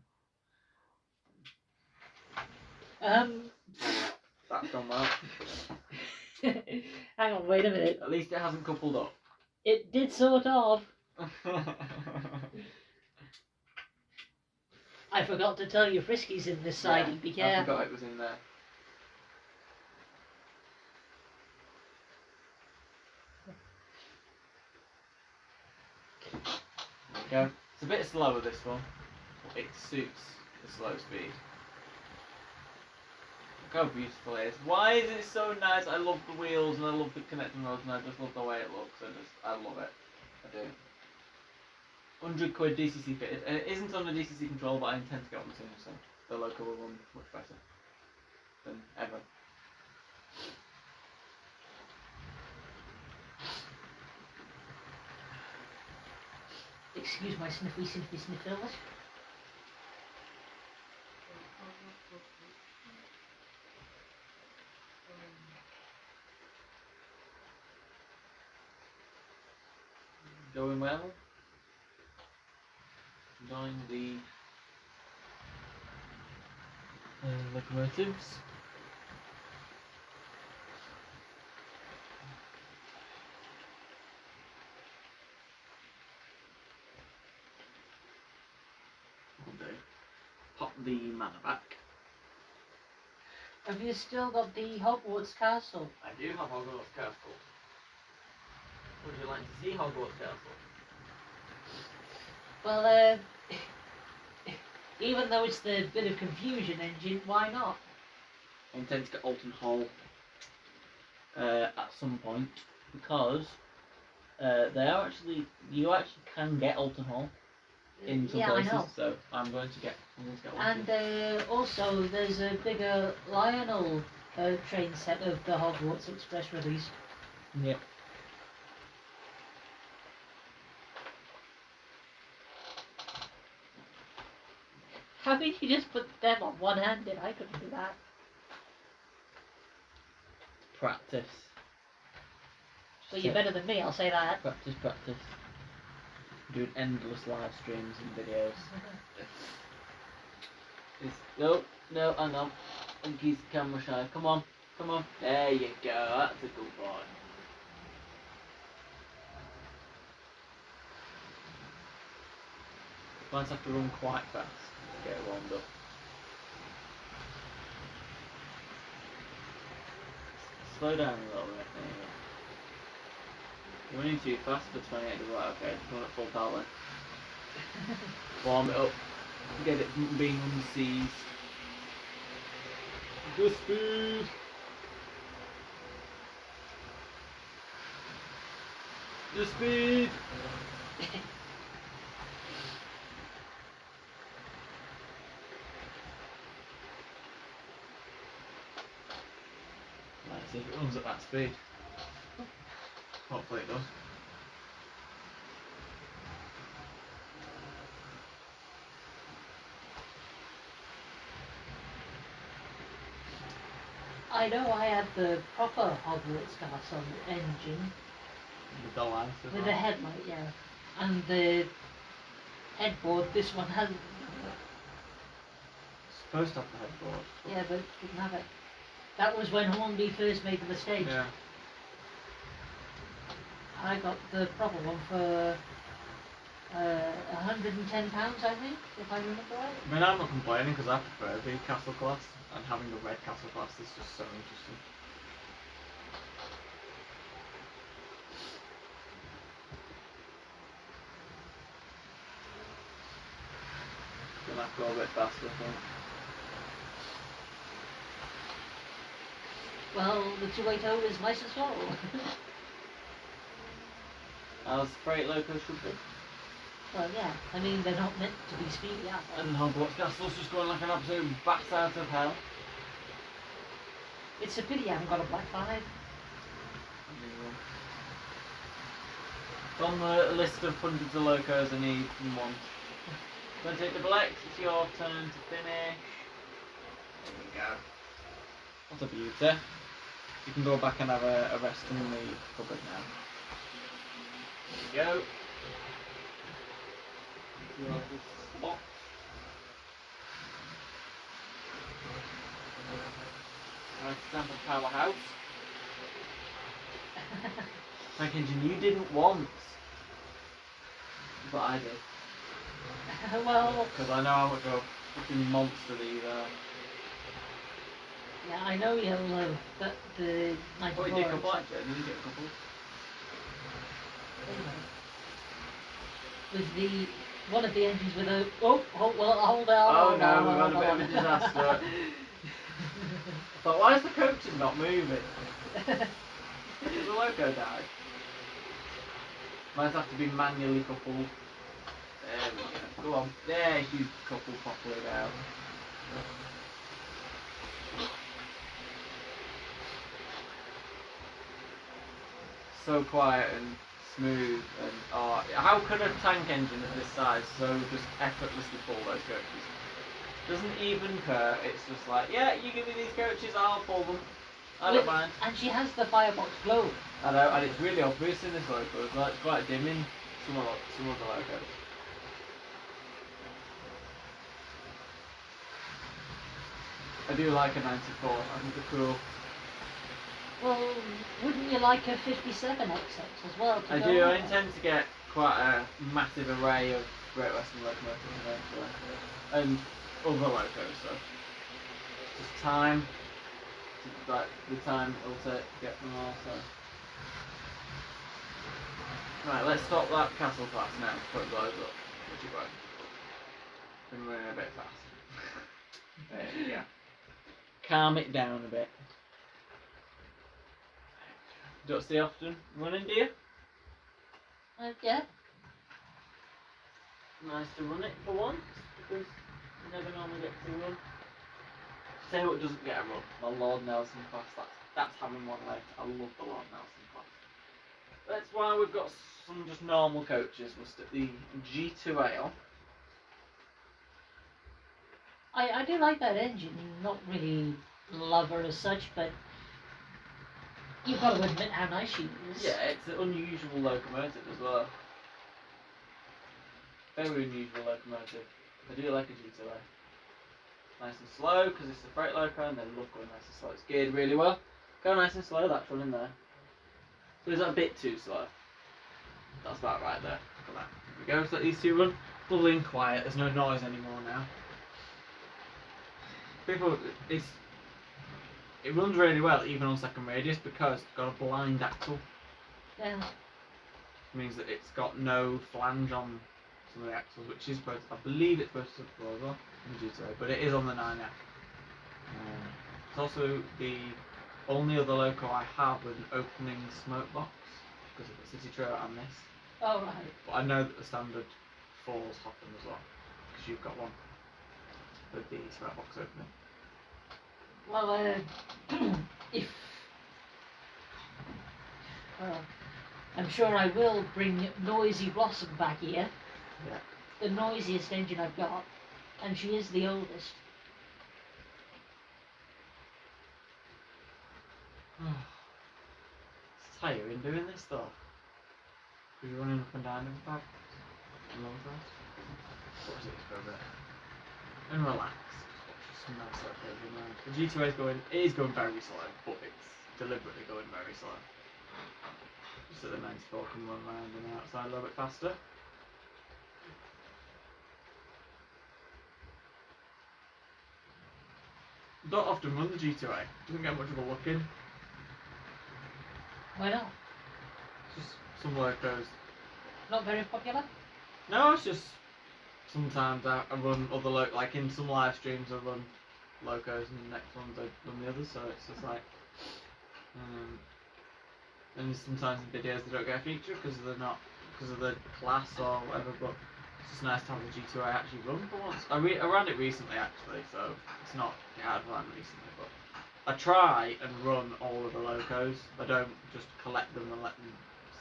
That's gone well.
Hang on, wait a minute.
At least it hasn't coupled up.
It did sort of. I forgot to tell you Frisky's in this siding, be
I
careful.
forgot it was in there. There we go. It's a bit slower this one, but it suits the slow speed. Look how beautiful it is. Why is it so nice? I love the wheels and I love the connecting rods and I just love the way it looks. I love it. I do. 100 quid DCC fitted. And it isn't on a DCC control, but I intend to get one soon, so the local will run much better than ever.
Excuse my sniffles.
Going well. Enjoying the locomotives. Will do. Pop the manor back.
Have you still got the Hogwarts Castle?
I do have Hogwarts Castle. Would you like to see Hogwarts Castle?
Well, even though it's the bit of confusion engine, why not?
I intend to get Alton Hall at some point because you actually can get Alton Hall in some places.
I know.
So I'm going to get one.
And also, there's a bigger Lionel train set of the Hogwarts Express released.
Yep.
How did you just put them on one-handed? I couldn't do that.
Practice.
Well, you're better than me, I'll say that.
Practice. Doing endless live streams and videos. No, hang on. I think he's camera shy. Come on. There you go. That's a good boy. Might have to run quite fast to get it warmed up. Slow down a little bit. There you go. You're running too fast for 28 to right. Okay, just run at full power. Warm it up. Get it being on the seas. Good speed. Good speed. Let's see if it runs at that speed. Hopefully it does.
I know I had the proper Hogwarts Castle engine
The dull eyes as
with
well.
a headlight, yeah, and the headboard. This one hasn't.
Supposed to have the headboard.
Yeah, but it didn't have it. That was when Hornby first made the mistake.
Yeah.
I got the proper one for £110, I think, if I remember right.
I mean, I'm not complaining because I prefer the castle class, and having the red castle class is just so interesting. Gonna have to go a bit faster, I think.
Well, the 280 is nice as well.
As freight locos should be.
Well, yeah. I mean, they're not meant to be speedy, are they?
And Hogwarts Castle's just going like an absolute bat out of hell.
It's a pity I haven't got a Black 5.
It's on the list of hundreds of locos I need and want. Going to take double X, it's your turn to finish. There we go. What a beauty. You can go back and have a rest in the cupboard now. There we go. Spot. Right, stand for powerhouse. Tank engine you didn't want. But I did.
Well,
Because I know how much of a fucking monster these are.
yeah, I know you'll love the 94.
Oh, you did a couple actually, did you get a couple?
With the one of the engines with a hold on.
Oh no, we've had a bit of a disaster. But why is the coaching not moving? Did the loco die? Might have to be manually coupled. There we go. Go on. There, you couple properly now. So quiet and smooth and how could a tank engine of this size so just effortlessly pull those coaches? Doesn't even care, it's just like, yeah, you give me these coaches, I'll pull them. I don't mind.
And she has the firebox glow.
I know, and it's really obvious in this loco as well, it's quite dim in some of the locos. I do like a 94, I think they're cool.
Well, wouldn't you like a 57 XX as well?
I do, I intend to get quite a massive array of Great Western locomotives eventually. And other locos, so. Just time. Like, the time it'll take to get them all, so. Right, let's stop that castle class now before it blows up. Which it won't. Been running a bit fast. There you go. Calm it down a bit. Don't stay often running, do you?
Yeah.
Nice to run it for once, because you never normally get to run. Tell you what doesn't get a run, the Lord Nelson class. That's having one left. I love the Lord Nelson class. That's why we've got some just normal coaches. We'll stick the G2A on.
I do like that engine. Not really love her as such, but you've got to admit how nice she is.
Yeah, it's an unusual locomotive as well. Very unusual locomotive. I do like a G2A. Nice and slow because it's a freight loco and they love going nice and slow. It's geared really well. Go nice and slow, that's running there. So is that a bit too slow? That's about right there. Come on. Here we go, so let these two run. Lovely and quiet, there's no noise anymore now. It runs really well even on second radius because it's got a blind axle.
Yeah.
Which means that it's got no flange on some of the axles, which is supposed, I believe it's supposed to support as well in the G2A, but it is on the 9F. It's also the only other loco I have with an opening smoke box because of the City Trail and this.
Oh right.
But I know that the standard 4s have them as well because you've got one with the smoke box opening.
Well, if I'm sure I will bring Noisy Blossom back here.
Yeah.
The noisiest engine I've got, and she is the oldest.
It's tiring doing this though. Because you're running up and down in the back. watch these for a bit and relax. Just watch some nice locos around. The G2A is going very slow, but it's deliberately going very slow. Just so the 94 can run around and outside a little bit faster. Don't often run the G2A. Doesn't get much of a look in.
Why not?
Just some locos.
Not very popular?
No, it's just sometimes I run other like in some live streams I run locos and the next ones I run the others, so it's just like and sometimes in videos they don't get a feature because of the class or whatever, but it's just nice to have the G2A actually run for once. I ran it recently actually, so it's not it had run recently, but I try and run all of the locos. I don't just collect them and let them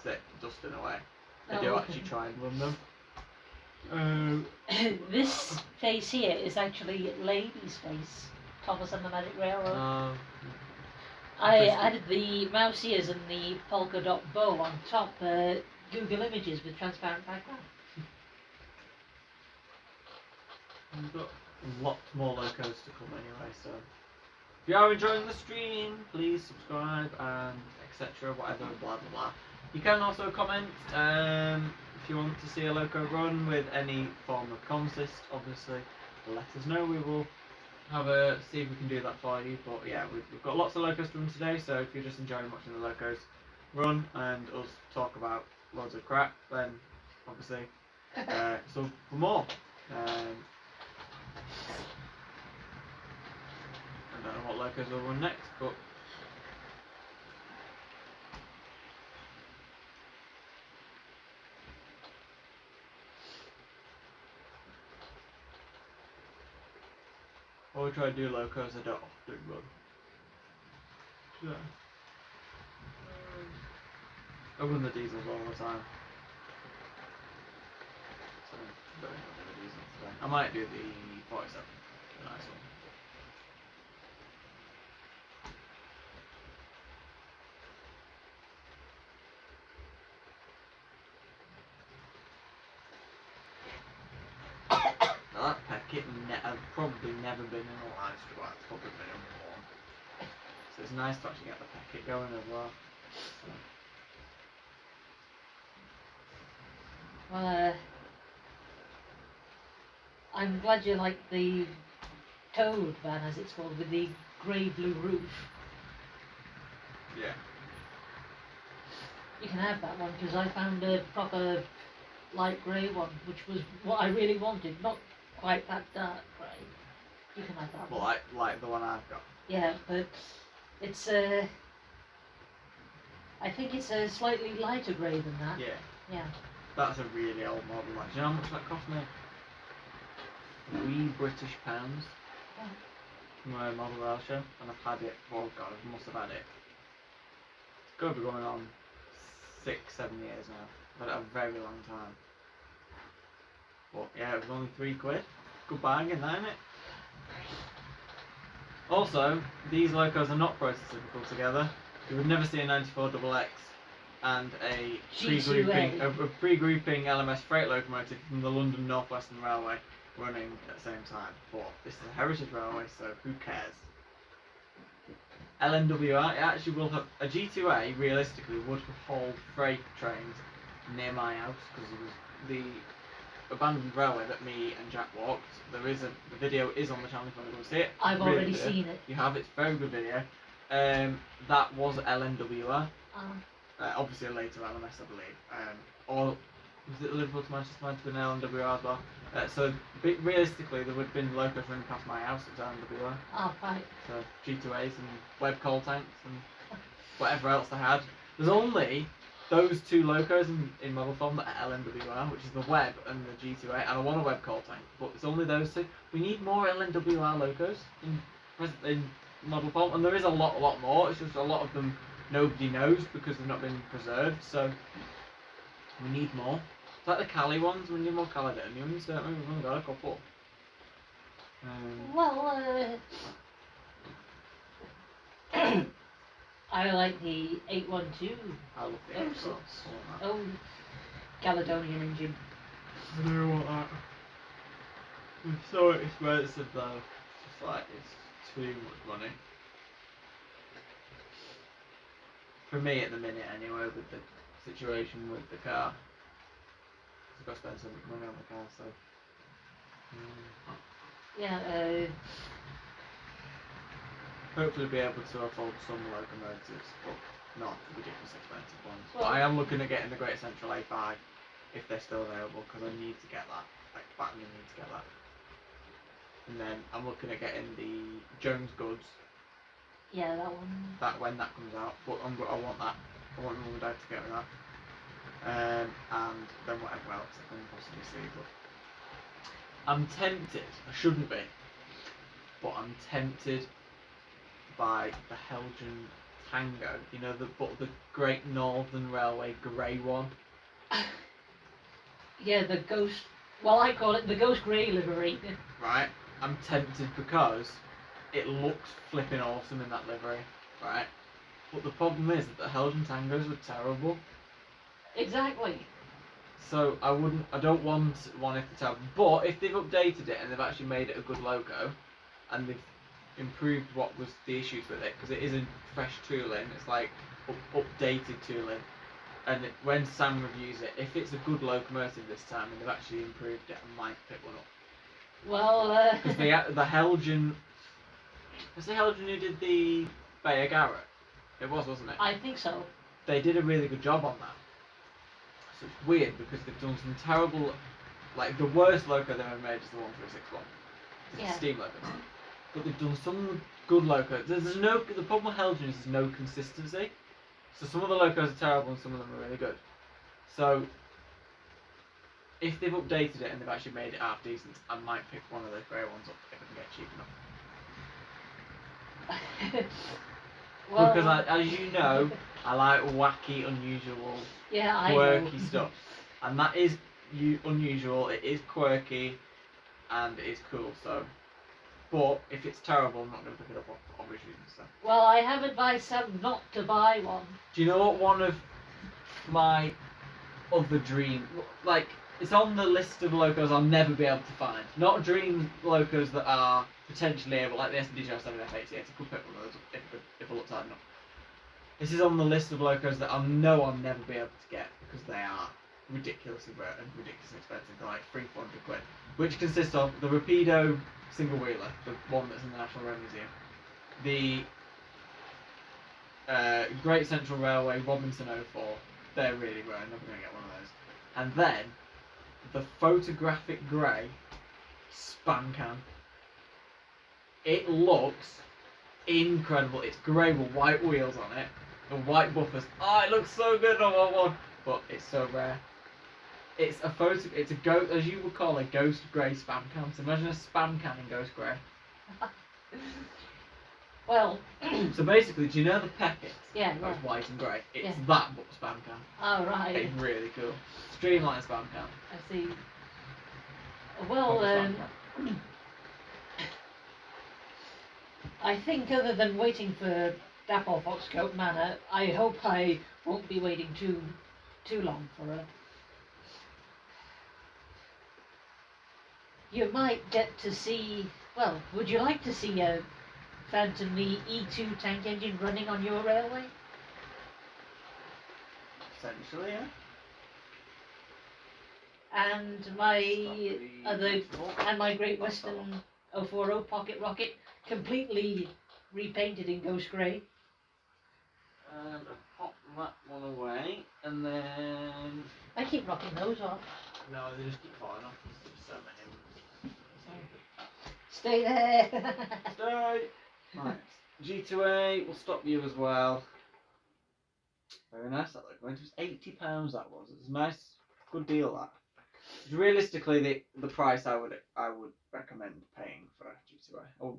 sit dusting away. I do actually try and run them.
This face here is actually Lady's face. Thomas and the Magic Railroad. I added the mouse ears and the polka dot bow on top. Google Images with transparent background.
We've got a lot more locos to come anyway, so if you are enjoying the stream, please subscribe and etc. Whatever, blah blah blah. You can also comment if you want to see a loco run with any form of consist. Obviously, let us know. We will see if we can do that for you. But yeah, we've got lots of locos to run today. So if you're just enjoying watching the locos run and us talk about loads of crap, then obviously so for more. I don't know what locos will run next, but I will try to do locos I don't often run. Yeah. I run the diesels all the time. So I don't know the diesels today. I might do the 47, the nice one. That packet I've probably never been in a live stream. It's probably been in one. So it's nice to actually get the packet going as well. So.
Well, I'm glad you like the Toad van, as it's called, with the grey-blue roof.
Yeah.
You can have that one because I found a proper light grey one, which was what I really wanted. Not quite that dark grey. You can have that one.
Well, like the one I've got.
Yeah, but it's I think it's a slightly lighter grey than that.
Yeah.
Yeah.
That's a really old model. Like, do you know how much that cost me? £3 British from a model rail show, and I've had it. Oh god, I must have had it. It's got to be going on 6-7 years now. I've had it a very long time. But yeah, it was only £3. Good bargain, that, isn't it? Also, these locos are not prototypical together. You would never see a 94XX and a pre-grouping LMS freight locomotive from the London North Western Railway running at the same time. But this is a heritage railway, so who cares? LNWR, it actually will have a G2A. Realistically, would have hauled freight trains near my house because it was the abandoned railway that me and Jack walked. The video is on the channel if you want to go see it.
I've
really
already
good.
seen it.
You have, it's a very good video. That was LNWR. Obviously a later LMS, I believe. Or was it Liverpool to Manchester? Might have been LNWR as well. So realistically, there would have been locos running past my house. It was LNWR.
Oh, right.
So G2As and web coal tanks and whatever else they had. There's only those two locos in model form that are LNWR, which is the web and the G2A, and I want a web coal tank, but it's only those two. We need more LNWR locos in model form, and there is a lot more. It's just a lot of them nobody knows because they've not been preserved, so we need more. It's like the Cali ones, we need more Caledonians, don't we? We've only got a couple.
I like the 812.
I love the
Caledonian engine.
I do want that. It's so expensive though. It's just like it's too much money. For me at the minute anyway, with the situation with the car. I've got to spend so much money on the car, so
Yeah.
hopefully be able to afford some locomotives, but not ridiculous expensive ones.
Well,
but I am looking at getting the Great Central A5 if they're still available, because I need to get that. Like, badly need to get that. And then I'm looking at getting the Jones Goods.
Yeah, that one.
That when that comes out, but I want that. I want mum and dad to get me that. And then whatever else I can possibly see. But I'm tempted. I shouldn't be, but I'm tempted by the Helgen Tango. You know the Great Northern Railway grey one.
Yeah, the ghost. Well, I call it the ghost grey livery.
Right. I'm tempted because it looks flipping awesome in that livery. Right. But the problem is that the Helgen Tangos were terrible.
Exactly.
So I don't want one if they're terrible. But if they've updated it and they've actually made it a good loco, and they've improved what was the issues with it, because it isn't fresh tooling, it's like updated tooling. And when Sam reviews it, if it's a good locomotive this time and they've actually improved it, I might pick one up.
Well,
Because the Helgen, was the Helgen who did the Bayer Garrett? It was, wasn't it?
I think so.
They did a really good job on that. So it's weird because they've done some terrible, like the worst loco they've ever made is the 1361. It's
Yeah.
the steam loco. But they've done some good locos. There's no, the problem with Helgen is there's no consistency. So some of the locos are terrible and some of them are really good. So if they've updated it and they've actually made it half decent, I might pick one of those grey ones up if I can get cheap enough.
Well,
because as you know, I like wacky, unusual,
yeah,
quirky
I know.
stuff. And that is unusual, it is quirky, and it is cool, so. But if it's terrible, I'm not going to pick it up for obvious reasons. So.
Well, I have advised Sam not to buy one.
Do you know what one of my other dream, like, it's on the list of locos I'll never be able to find. Not dream locos that are potentially able, like the S&D 07 F88, I could pick one of those if I looked hard enough. This is on the list of locos that I know I'll never be able to get because they are ridiculously rare and ridiculously expensive, they're like £300-400, which consists of the Rapido single wheeler, the one that's in the National Rail Museum, the Great Central Railway Robinson 04, they're really rare, I'm never going to get one of those, and then the photographic grey Spancan. It looks incredible. It's grey with white wheels on it and white buffers. Oh, it looks so good on one, but it's so rare. It's a ghost, as you would call a ghost grey spam can. So imagine a spam can in ghost grey.
Well.
So basically, do you know the Peckett?
Yeah.
That's white and grey. It's
Yeah.
that but spam can.
Oh right.
It's really cool. Streamlined spam can.
I see. Well,
Proper spam can.
I think other than waiting for Dapple Foxcoat Manor, I hope I won't be waiting too long for it. You might get to see. Well, would you like to see a Phantom Lee E2 tank engine running on your railway?
Essentially, yeah.
And my Great Western 040 pocket rocket completely repainted in ghost grey.
Pop that one away, and then
I keep knocking those off.
no, they just keep falling off. There's so many.
Stay there.
Stay. Right. G2A, we'll stop you as well. Very nice. That looked. It was £80. That was. It was a nice, good deal. That. Realistically, the price I would recommend paying for G2A.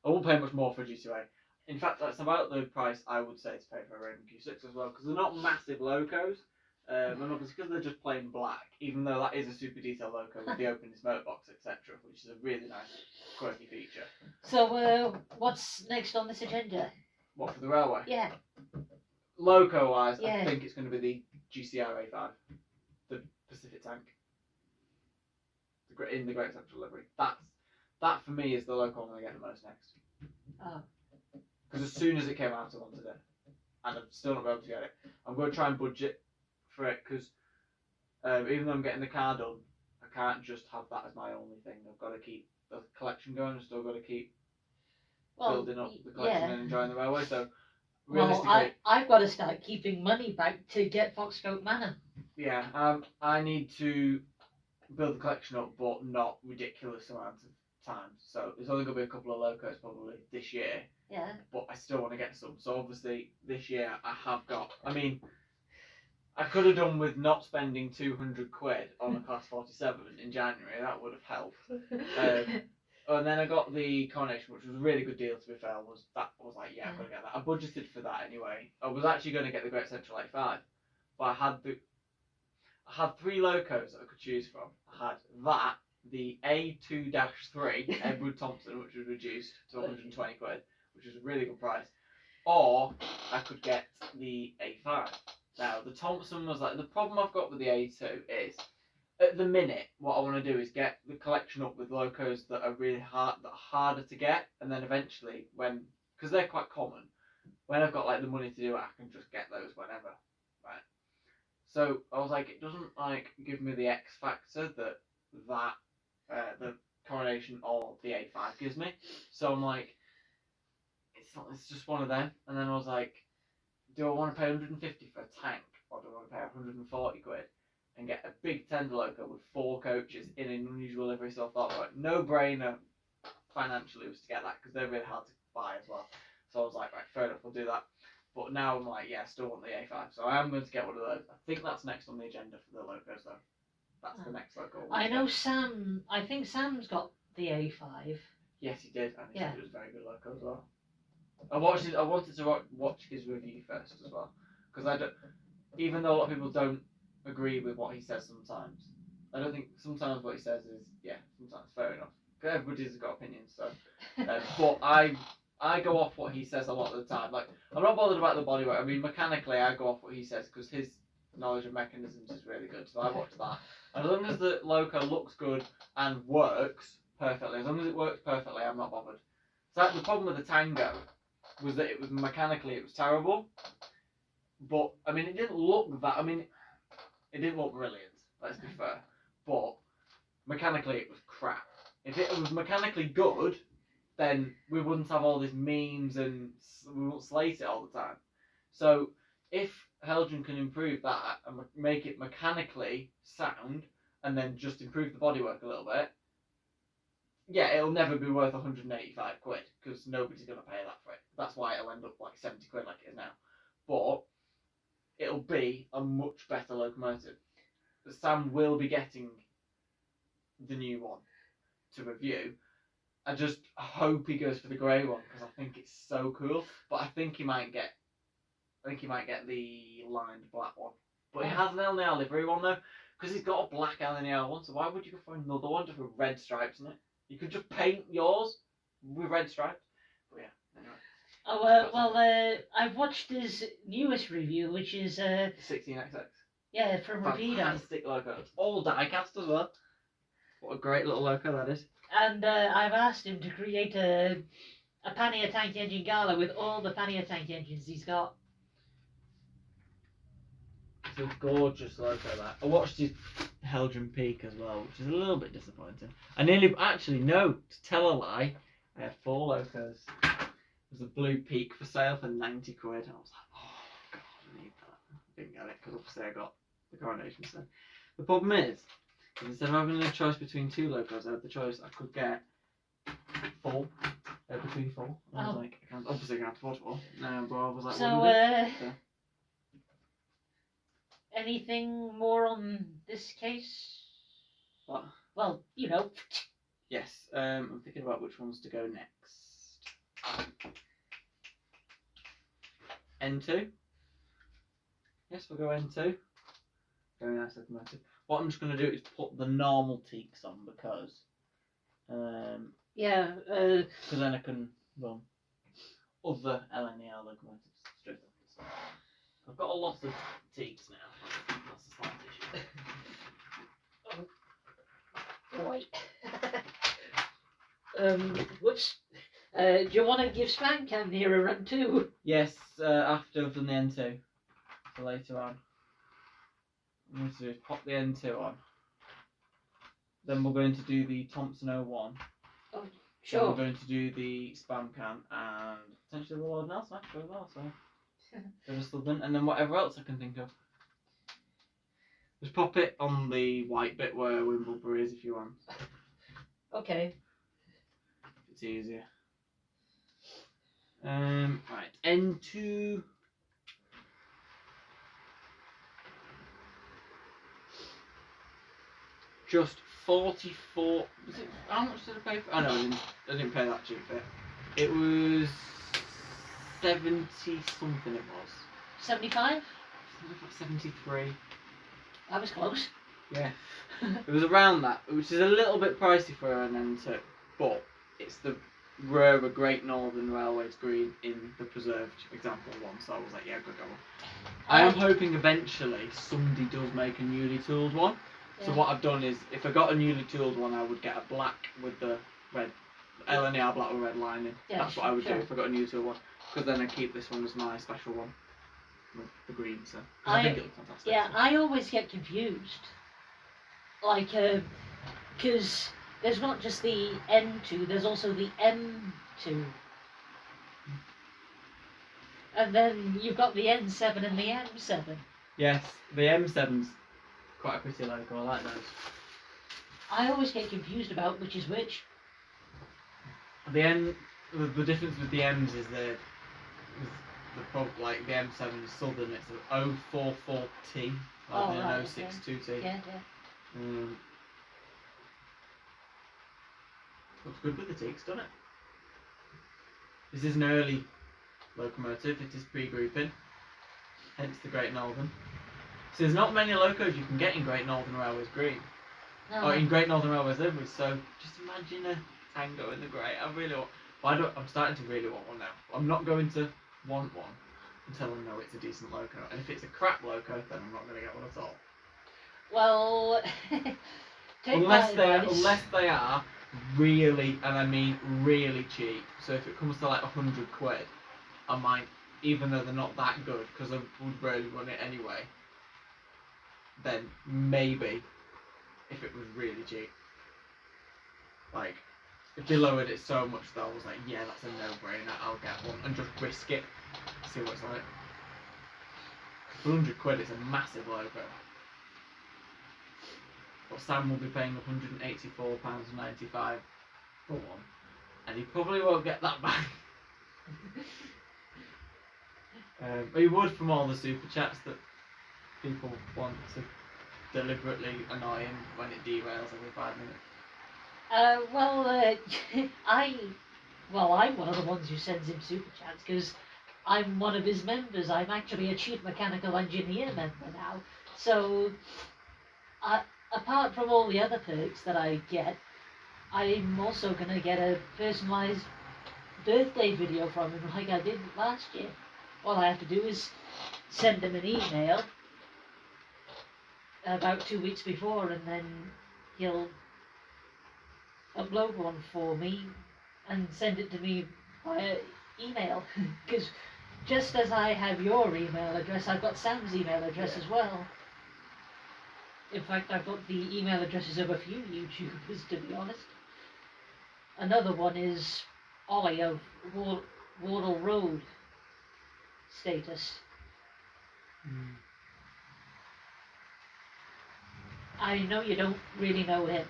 I won't pay much more for G2A. In fact, that's about the price I would say to pay for a Raven Q6 as well, because they're not massive locos, and obviously because they're just plain black, even though that is a super detailed loco with the open motor box, etc., which is a really nice, quirky feature.
So, what's next on this agenda?
What, for the railway?
Yeah.
Loco-wise,
Yeah.
I think it's going to be the GCR A5, the Pacific Tank. in the Great Central Livery. That for me is the loco I'm going to get the most next.
Oh.
Because as soon as it came out, I wanted it, and I'm still not able to get it. I'm going to try and budget for it because even though I'm getting the car done, I can't just have that as my only thing. I've got to keep the collection going. I've still got to keep building up the collection and enjoying the railway. So realistically,
I've got to start keeping money back to get Foxcote Manor.
yeah, I need to build the collection up, but not ridiculous amounts of time. So there's only going to be a couple of locos probably this year.
Yeah.
But I still want to get some. So obviously this year I have got. I mean, I could have done with not spending 200 quid on a Class 47 in January. That would have helped. And then I got the Coronation, which was a really good deal. To be fair, I was like, yeah, I'm gonna get that. I budgeted for that anyway. I was actually going to get the Great Central 85, but I had 3 locos that I could choose from. I had that, the A2-3 Edward Thompson, which was reduced to 120 quid, which is a really good price, or I could get the A5. Now the Thompson was like, the problem I've got with the A2 is, at the minute, what I want to do is get the collection up with locos that are really hard, that are harder to get, and then eventually, because they're quite common, when I've got like the money to do it, I can just get those whenever, right? So I was like, it doesn't like give me the X factor that the Coronation or the A5 gives me. So I'm like, it's just one of them. And then I was like, do I want to pay 150 for a tank, or do I want to pay 140 quid and get a big tender loco with 4 coaches in an unusual livery? So I thought, right, no brainer financially was to get that, because they're really hard to buy as well. So I was like, right, fair enough, I'll do that. But now I'm like, yeah, I still want the A5, so I am going to get one of those. I think that's next on the agenda for the locos, though. That's the next loco.
I know Sam. I think Sam's got the A5.
Yes, he did, and he said it was a very good loco as well. I wanted to watch his review first as well, because even though a lot of people don't agree with what he says sometimes, I don't think sometimes what he says is, yeah, sometimes fair enough. Because everybody's got opinions, so. But I go off what he says a lot of the time. Like, I'm not bothered about the bodywork. I mean, mechanically, I go off what he says because his knowledge of mechanisms is really good. So I watch that. And as long as the loco looks good and works perfectly, as long as it works perfectly, I'm not bothered. So the problem with the Tango was that it was mechanically, it was terrible. But I mean, it didn't look that. I mean, it didn't look brilliant. Let's be fair. But mechanically, it was crap. If it was mechanically good, then we wouldn't have all these memes and we wouldn't slate it all the time. So if Helgen can improve that and make it mechanically sound and then just improve the bodywork a little bit, yeah, it'll never be worth 185 quid because nobody's going to pay that for it. That's why it'll end up like 70 quid like it is now. But it'll be a much better locomotive. Sam will be getting the new one to review. I just hope he goes for the grey one because I think it's so cool. But I think he might get the lined black one. But he has an LNR livery one though, because he's got a black LNR one. So why would you go for another one just with red stripes in it? You could just paint yours with red stripes. But yeah, anyway.
Oh well, I've watched his newest review, which is
16XX.
Yeah, from Rapido.
Fantastic loco. It's all die-cast as well. What a great little loco that is.
And I've asked him to create a Pannier tank engine gala with all the Pannier tank engines he's got.
It's a gorgeous loco, that. I watched his Helgen Peak as well, which is a little bit disappointing. I nearly, actually, no, to tell a lie, I had 4 locos. There's a blue Peak for sale for 90 quid. I was like, oh god, I need that. I didn't get it because obviously I got the Coronation. So the problem is, instead of having a choice between 2 locos, I had the choice I could get 4. Between 4. I was like, obviously I can't afford 4. But I was like,
so, anything more on this case?
What?
Well, you know.
Yes, I'm thinking about which ones to go next. N2? Yes, we'll go N2. Very nice locomotive. What I'm just going to do is put the normal teaks on because because then I can run other LNER locomotives straight after. I've got a lot of teaks now. That's a slight issue.
Boy. Whoops. Do you want to give Spancam near a run too?
Yes, after I've done the N2. So later on. What I'm going to do is pop the N2 on. Then we're going to do the Thompson 01.
Oh,
Then
sure.
we're going to do the Spam Can and potentially the Lord Nelson actually as well. So bit of Southern, and then whatever else I can think of. Just pop it on the white bit where Wimbledon is if you want.
Okay.
It's easier. Right, N2. Just 44. Was it? How much did I pay for? Oh no, I didn't pay that cheap for it. It was 70 something. It was
75?
73.
That was close.
Yeah, it was around that, which is a little bit pricey for an N2, but it's the rarer Great Northern Railways green in the preserved example one, so I was like, yeah, good go. I am hoping eventually somebody does make a newly tooled one. So what I've done is, if I got a newly tooled one, I would get a black with the red, LNER black with red lining.
Yeah,
That's what I would do if I got a newly tooled one, because then I keep this one as my special one with the green. So I think it looks fantastic.
Yeah,
so.
I always get confused. Like, because there's not just the N2, there's also the M2. And then you've got the N7 and the M7.
Yes, the M7's quite a pretty logo. I like those.
I always get confused about which is which.
The difference with the M's is the like the M7 is Southern. It's an 044T rather than an 062T.
Yeah.
Looks good with the teaks, doesn't it? This is an early locomotive. It is pre-grouping, hence the Great Northern. So there's not many locos you can get in Great Northern Railways green, or in Great Northern Railways livery. So just imagine a Tango in the grey. I really want. Well, I'm starting to really want one now. I'm not going to want one until I know it's a decent loco. And if it's a crap loco, then I'm not going to get one at all.
Well,
unless they are really, and I mean really cheap. So if it comes to like £100, I might, even though they're not that good, because I would really want it anyway. Then maybe, if it was really cheap, like if they lowered it so much that I was like, yeah, that's a no-brainer. I'll get one and just risk it, see what it's like. For £100, it's a massive logo. But Sam will be paying £184.95 for one, and he probably won't get that back. But he would from all the super chats that people want to deliberately annoy him when it derails every 5 minutes.
I'm one of the ones who sends him super chats because I'm one of his members. I'm actually a chief mechanical engineer member now. So, apart from all the other perks that I get, I'm also going to get a personalised birthday video from him like I did last year. All I have to do is send him an email about 2 weeks before, and then he'll upload one for me and send it to me via email. Because just as I have your email address, I've got Sam's email address as well. In fact, I've got the email addresses of a few YouTubers, to be honest. Another one is Ollie of Wardle Road status. I know you don't really know him.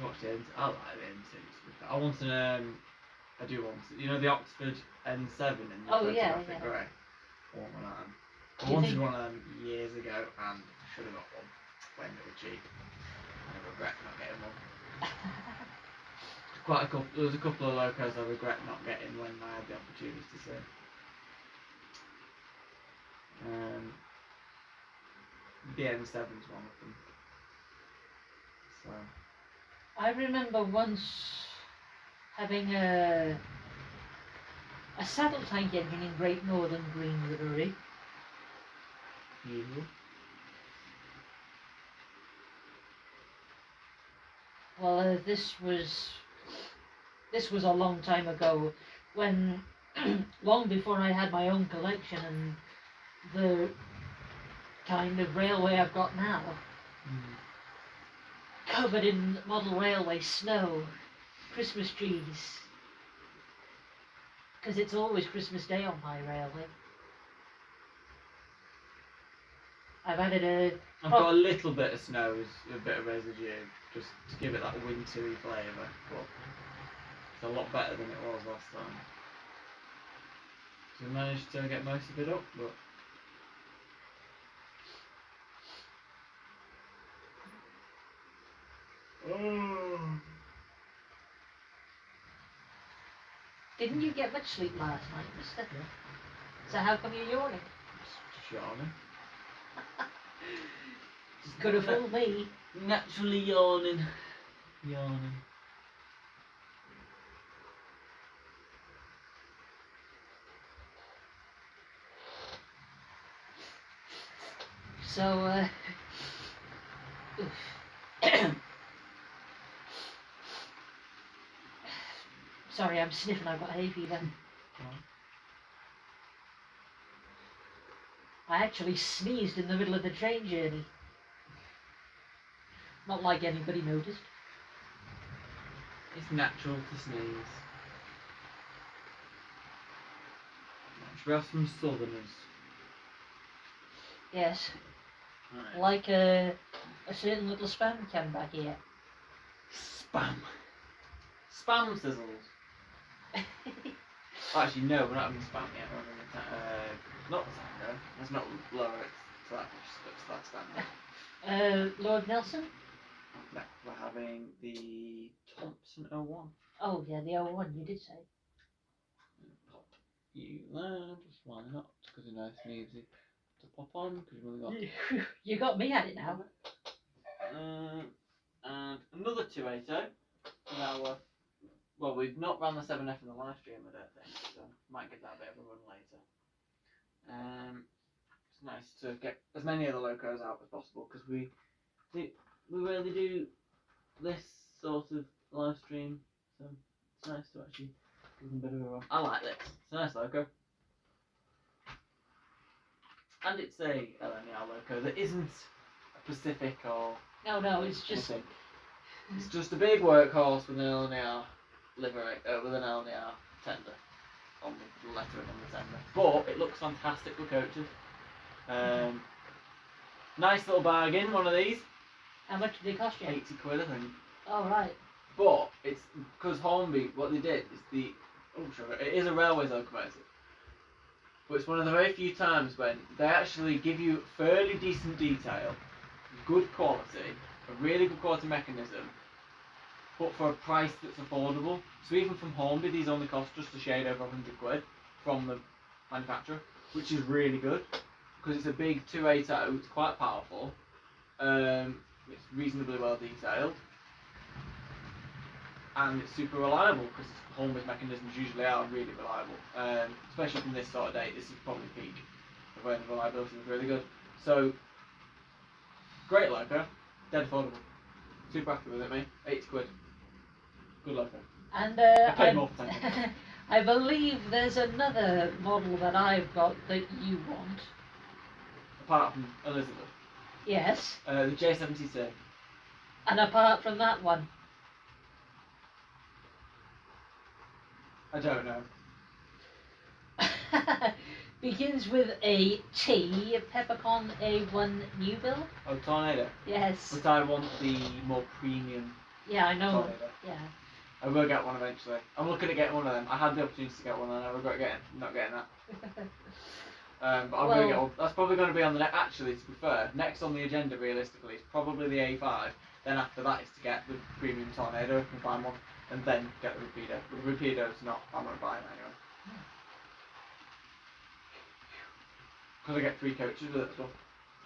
Watch the N2. I like the N2. I want an I do want, you know, the Oxford N7 in the photographic grey. I want one of them. I wanted one of them years ago and I should have got one when they were cheap. I regret not getting one. There was a couple of locos I regret not getting when I had the opportunity to see. The N7's one of them. So
I remember once having a saddle tank engine in Great Northern green livery.
Usual.
Well, this was a long time ago, when long before I had my own collection and the kind of railway I've got now, covered in model railway snow, Christmas trees, because it's always Christmas Day on my railway. I've added
I've got a little bit of snow, a bit of residue, just to give it that wintry flavour, but it's a lot better than it was last time. So we managed to get most of it up, but
Didn't you get much sleep last night, mister?
Yeah.
So how come you're yawning?
just yawning.
Could have fooled me.
Naturally yawning. Yawning.
So, sorry, I'm sniffing, I've got hay fever. I actually sneezed in the middle of the train journey. Not like anybody noticed.
It's natural to sneeze. Should we have some southerners?
Yes,
Right.
like a certain little spam can back here.
Spam. Spam sizzles. Actually, no, we're not having spam yet. We're having not the tango. Let's not lower it to that standard.
Lord Nelson?
No, we're having the Thompson 01.
Oh yeah, the 01, you did say.
Pop you there, just why not? Because it's nice and easy to pop on, because you've only got...
You got me at it now.
And another 280. Now, well, we've not run the 7F in the live stream, I don't think, so might give that a bit of a run later. It's nice to get as many of the locos out as possible, because we really do this sort of live stream, so it's nice to actually give them a bit of a run. I like this. It's a nice loco. And it's a LNER loco that isn't a Pacific or...
No, it's just...
anything. It's just a big workhorse with an LNER livery, with an LNER tender on the lettering on the tender. But it looks fantastic with coaches. Nice little bargain, one of these.
How much did they cost you?
80 quid, I think.
Oh, right.
But it's because Hornby, what they did is it is a railways locomotive. But it's one of the very few times when they actually give you fairly decent detail, good quality, a really good quality mechanism, but for a price that's affordable. So even from Hornby, these only cost just a shade over 100 quid from the manufacturer, which is really good because it's a big 280, it's quite powerful, it's reasonably well detailed, and it's super reliable because Hornby's mechanisms usually are really reliable, especially from this sort of date. This is probably peak of where the reliability was really good. So, great loco, dead affordable. Super happy with it, mate. 80 quid. Good loco.
And
I paid more for 10.
I believe there's another model that I've got that you want.
Apart from Elizabeth.
Yes.
The J70C.
And apart from that one.
I don't know.
Begins with a T, Peppercorn A1 new build.
Oh, Tornado.
Yes.
But I want the more premium
Yeah, I know.
Tornado.
Yeah.
I will get one eventually. I'm looking at getting one of them. I had the opportunity to get one and I regret not getting that. But I'm going to get one. That's probably going to be on the next. Actually, to be fair, next on the agenda realistically is probably the A5. Then after that is to get the premium Tornado if I can find one, and then get the Rapido. But the Rapido's not. I'm going to buy it anyway. Because I get 3 coaches with it as well.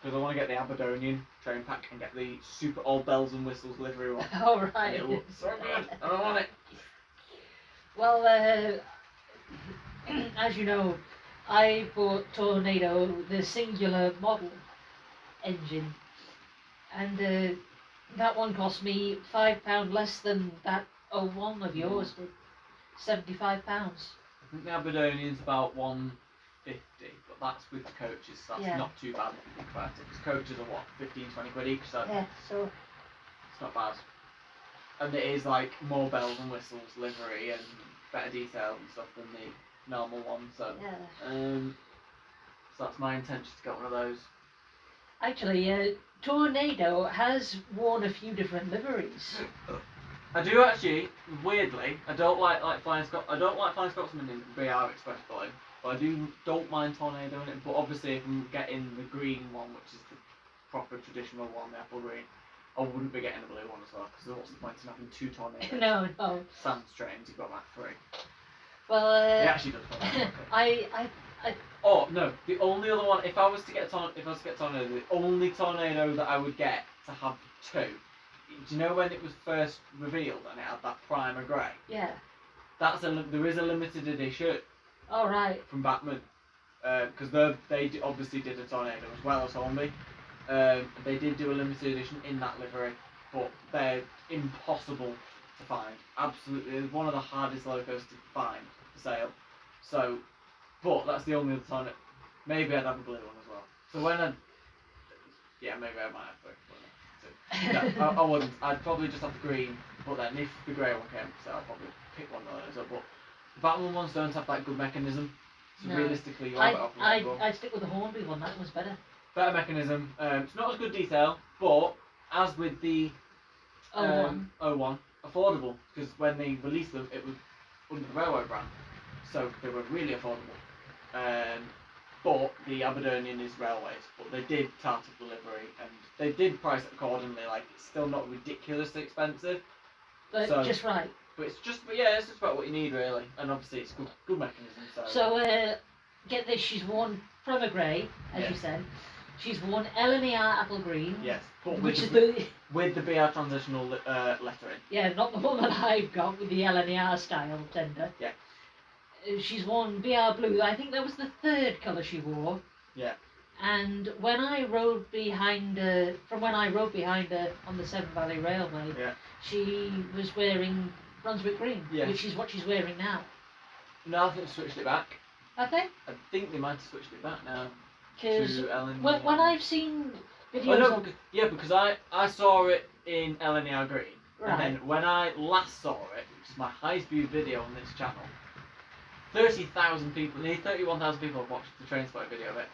Because I want to get the Aberdonian train pack and get the super all bells and whistles livery one.
Alright.
And it looks so good. And I want it.
Well, as you know, I bought Tornado, the singular model engine, and That one cost me £5 less than that 01 of yours did. £75.
I think the Aberdonian's about 150, but that's with the coaches, so that's
Yeah.
not too bad if you think about it. Because coaches are what, 15-20 quid each, so
Yeah, so
it's not bad. And it is like more bells and whistles, livery, and better detail and stuff than the normal one. So,
yeah.
so that's my intention to get one of those.
Actually, Tornado has worn a few different liveries.
I do actually, weirdly, I don't like Flying Scotsman in BR Express Boy, but I don't mind Tornado in it. But obviously, if I'm getting the green one, which is the proper traditional one, the apple green, I wouldn't be getting the blue one as well, because what's the point in having 2 Tornadoes?
No.
Sans trains, you've got that 3.
Well,
It actually does.
I
Oh no! The only other one, if I was to get Tornado, the only Tornado that I would get to have 2. Do you know when it was first revealed and it had that primer grey?
Yeah.
There is a limited edition
All right.
from Batman, because obviously did a Tornado as well as Hornby. They did do a limited edition in that livery, but they're impossible to find. Absolutely, it's one of the hardest logos to find for sale. So, but that's the only other Tornado. Maybe I'd have a blue one as well. So maybe I might have 3. No, I wouldn't. I'd probably just have the green, but then if the grey one came, so I'll probably pick one of those up. But the Batman ones don't have that good mechanism, so
No.
realistically, you're better off with one.
I'd stick with the Hornby one. That was better.
Better mechanism. It's not as good detail, but as with the
01.
01, affordable, because when they released them, it was under the Railway brand, so they were really affordable. But the Aberdonian is Railways, but they did tart up delivery and they did price it accordingly. Like, it's still not ridiculously expensive,
But
so-
just right.
but it's just about what you need really, and obviously it's good mechanism.
So, get this, she's worn Primer Grey, as you
Yes.
said. She's worn LNER Apple Green.
yes, but
Which is
with the BR transitional lettering.
yeah, not the one that I've got with the LNER style tender.
Yeah.
She's worn BR Blue. I think that was the 3rd colour she wore.
Yeah.
And when I rode behind her, on the Severn Valley Railway,
Yeah.
she was wearing Brunswick Green,
Yes.
which is what she's wearing now.
No, I think they switched it back.
Have they?
I think they might have switched it back now
Because
to Ellen.
when I've seen videos
Oh, no,
of...
because I saw it in LNER Green,
Right.
and then when I last saw it, which is my highest viewed video on this channel, 30,000 people, nearly 31,000 people have watched the train spot video of it.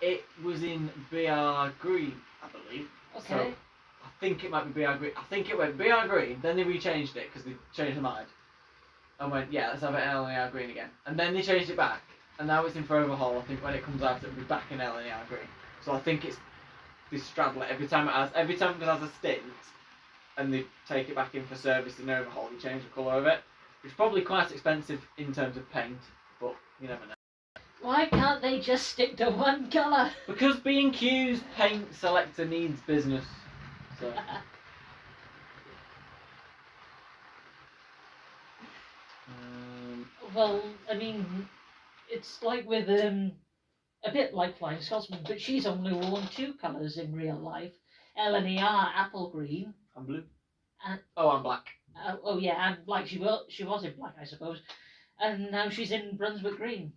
It was in BR Green, I believe.
Okay.
So I think it might be BR Green. I think it went BR Green, then they rechanged it because they changed their mind. And went, yeah, let's have it in LNER Green again. And then they changed it back, and now it's in for overhaul. I think when it comes out, it'll be back in LNER Green. So I think they straddle it every time it has a stint, and they take it back in for service and overhaul. They change the colour of it. It's probably quite expensive in terms of paint, but you never know.
Why can't they just stick to one colour?
Because B&Q's paint selector needs business. So.
Well, I mean, it's like with a bit like Flying Scotsman, but she's only worn 2 colours in real life. LNER Apple Green.
I'm blue.
And
I'm black.
oh yeah, and like she was in black, I suppose, and now she's in Brunswick Green,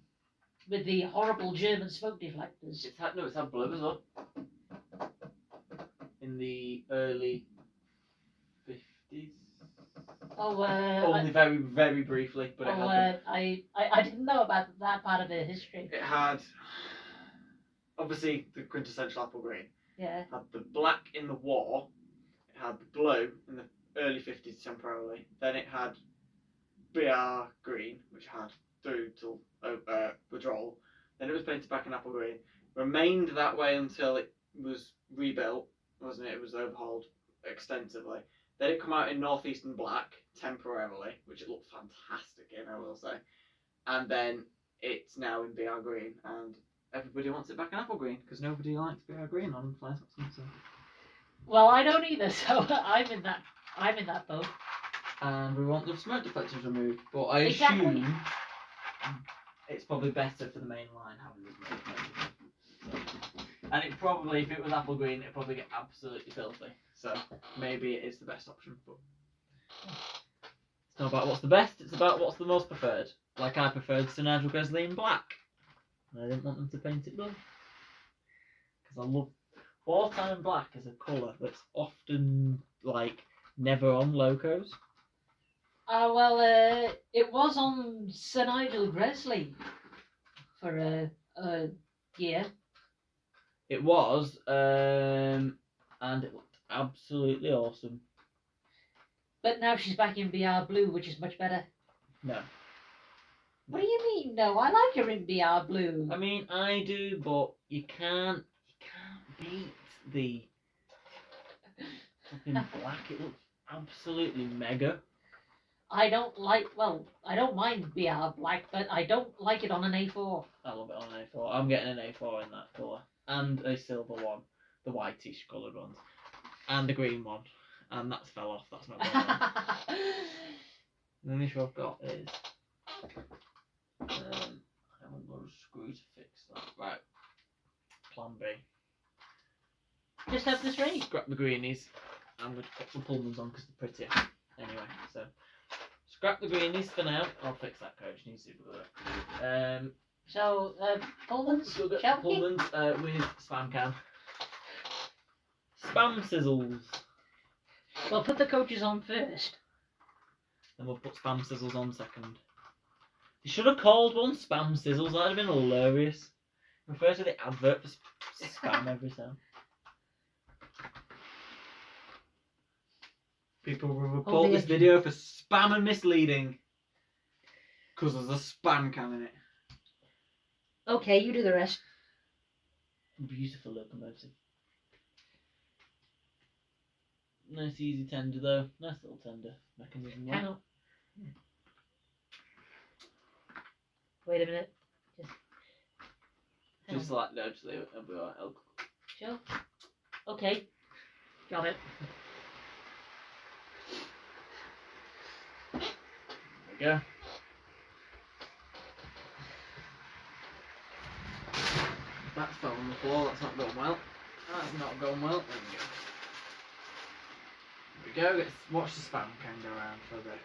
with the horrible German smoke deflectors.
It's had blue as well. In the early 50s.
Oh,
Only very, very briefly, but it had.
I didn't know about that part of her history.
It had obviously the quintessential apple green.
Yeah.
It had the black in the war. It had the blue in the early 50s temporarily. Then it had BR green, which had through till withdrawal. Then it was painted back in apple green. Remained that way until it was rebuilt, wasn't it? It was overhauled extensively. Then it come out in northeastern black temporarily, which it looked fantastic in, I will say. And then it's now in BR green, and everybody wants it back in apple green because nobody likes BR green on Flying Scotsman. So.
Well, I don't either, so I'm in that boat.
And we want the smoke deflectors removed, but I
Exactly.
assume it's probably better for the main line having the smoke deflectors. So. And it probably, if it was apple green, it'd probably get absolutely filthy. So maybe it is the best option. But it's not about what's the best. It's about what's the most preferred. Like I preferred Sir Nigel Gresley in black. I didn't want them to paint it blue because I love wartime black as a colour that's often like never on locos.
Well, it was on Sir Nigel Gresley for a year.
It was, and it looked absolutely awesome.
But now she's back in BR Blue, which is much better.
No.
What do you mean, no? I like her in BR Blue.
I mean, I do, but you can't beat the fucking black. It looks absolutely mega.
I don't mind BR Black, but I don't like it on an A4.
I love it on an A4. I'm getting an A4 in that colour. And a silver one. The whitish coloured ones. And the green one. And that's fell off. That's not going on. The only issue I've got is... I haven't got a screw to fix that. Right. Plan B.
Just have this ready.
Scrap the greenies. I'm going to put some Pullmans on because they're prettier. Anyway, so... Scrap the greenies for now. I'll fix that coach. Needs to do it.
So, Pullmans, shall we?
Pullmans with spam can. Spam sizzles.
Well, put the coaches on first.
Then we'll put spam sizzles on second. They should have called one spam sizzles. That'd have been hilarious. Refer to the advert for spam every time. People will report this video for spam and misleading. Because there's a spam can in it.
Okay, you do the rest.
Beautiful locomotive. Nice easy tender though. Nice little tender mechanism.
Hang on. Wait a minute.
Just like, no, just leave it. It'll be alright.
Sure. Okay. Got it.
There we go. That's fell on the floor, that's not going well. That's not going well. There we go. Let's watch the spam can go around for a bit.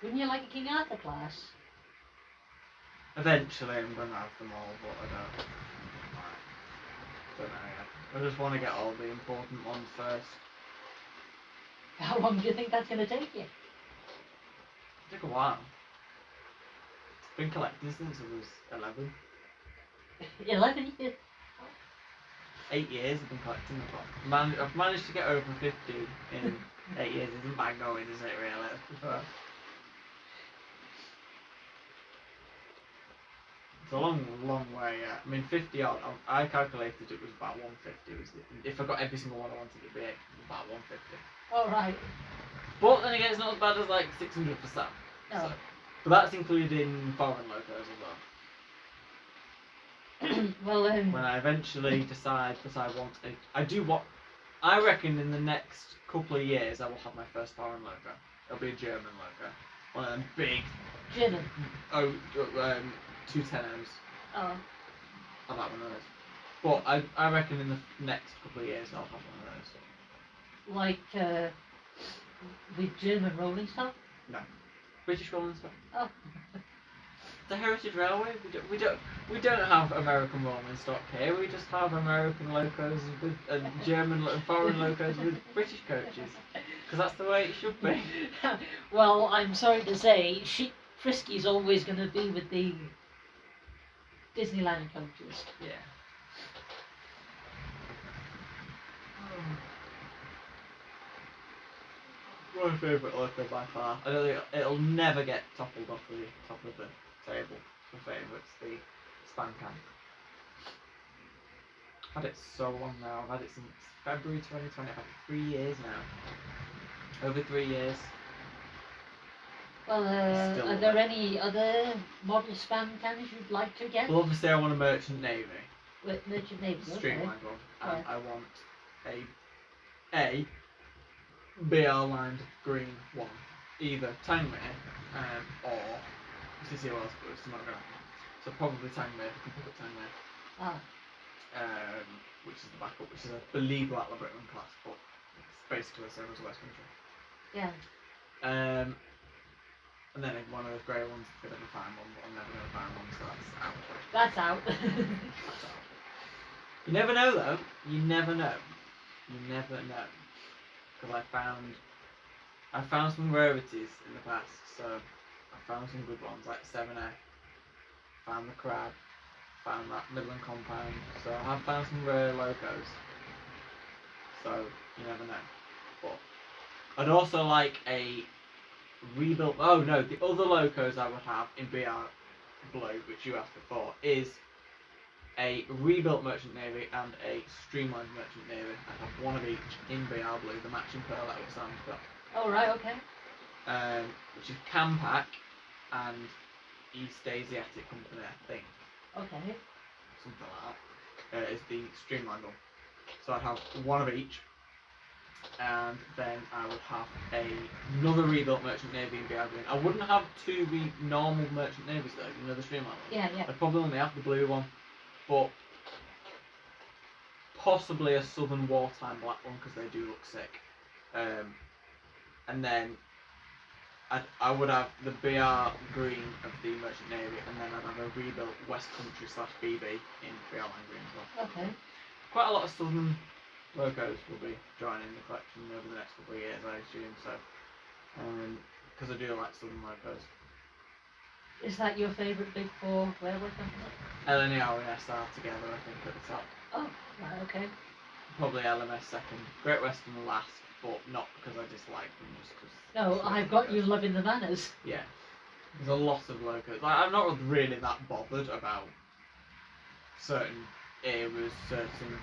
Wouldn't you like a King Arthur class?
Eventually I'm going to have them all, but I don't know yet. I just want to get all the important ones first.
How long do you think that's going to take you?
It took a while. Been collecting since I was 11.
11 years?
8 years I've been collecting them. I've managed to get over 50 in 8 years. Isn't bad going, is it really? It's a long, long way, yeah. I mean, 50 odd, I calculated it was about 150. If I got every single one I wanted to be, about 150.
Alright.
But then again, it's not as bad as like 600 for Sam.
No.
So. But that's including foreign locos as well.
Well,
when I eventually decide that I reckon in the next couple of years I will have my first foreign logo. It'll be a German logo. One of them big...
German?
210Os.
Oh.
I'll have one of those. But I reckon in the next couple of years I'll have one of those.
Like, with German rolling stock?
No. British rolling stock.
Oh.
The Heritage Railway. We don't have American rolling stock here. We just have American locos with German and foreign locos with British coaches. Because that's the way it should be.
Well, I'm sorry to say, Frisky's always going to be with the Disneyland coaches.
Yeah. My favourite loco by far. I don't think it'll never get toppled off the top of the table for favourites, the Spam Can. I've had it so long now, I've had it since February 2020, I've had it 3 years now. Over 3 years.
Well, are there any other model Spam Cans you'd like to get?
Well, obviously I want a Merchant Navy.
Merchant Navy, okay.
Streamlined one. And
Yeah.
I want a BR lined green one. Either Tangmere or CCOL Spruce. I'm not gonna. So probably Tangmere. I can pick up Tangmere.
Ah.
which is the backup, which is I believe like the Britain class, but it's basically the same as West Country.
Yeah.
And then one of those grey ones, if I ever find one, but I'm never going to find one, so that's out.
That's out.
That's out. You never know though. You never know. You never know. Because I found some rarities in the past, so I found some good ones like 7A. Found the crab. Found that Midland compound. So I have found some rare locos. So you never know. But I'd also like a rebuilt. Oh no, the other locos I would have in BR Blue, which you asked before, is a rebuilt Merchant Navy and a streamlined Merchant Navy. I'd have one of each in BR Blue, the matching pearl that Sam's got.
Oh right, okay.
Which is Campac and East Asiatic Company, I think.
Okay.
Something like that. Is the streamlined one. So I'd have one of each. And then I would have another rebuilt Merchant Navy in BR Green. I wouldn't have two normal Merchant Navies though, you know, the streamlined one.
Yeah, yeah.
I'd probably only have the blue one, but possibly a Southern wartime black one because they do look sick. And then I would have the BR Green of the Merchant Navy, and then I'd have a rebuilt West Country / BB in BR Line Green as well.
Okay.
Quite a lot of Southern locos will be joining the collection over the next couple of years, I assume, so because I do like Southern locos.
Is that your favourite big four railway company?
LNER and SR together, I think, at the top.
Oh, right, okay.
Probably LMS second, Great Western last, but not because I dislike them, just because.
No, I've got you loving the manners.
Yeah, there's a lot of locos. Like, I'm not really that bothered about certain eras, certain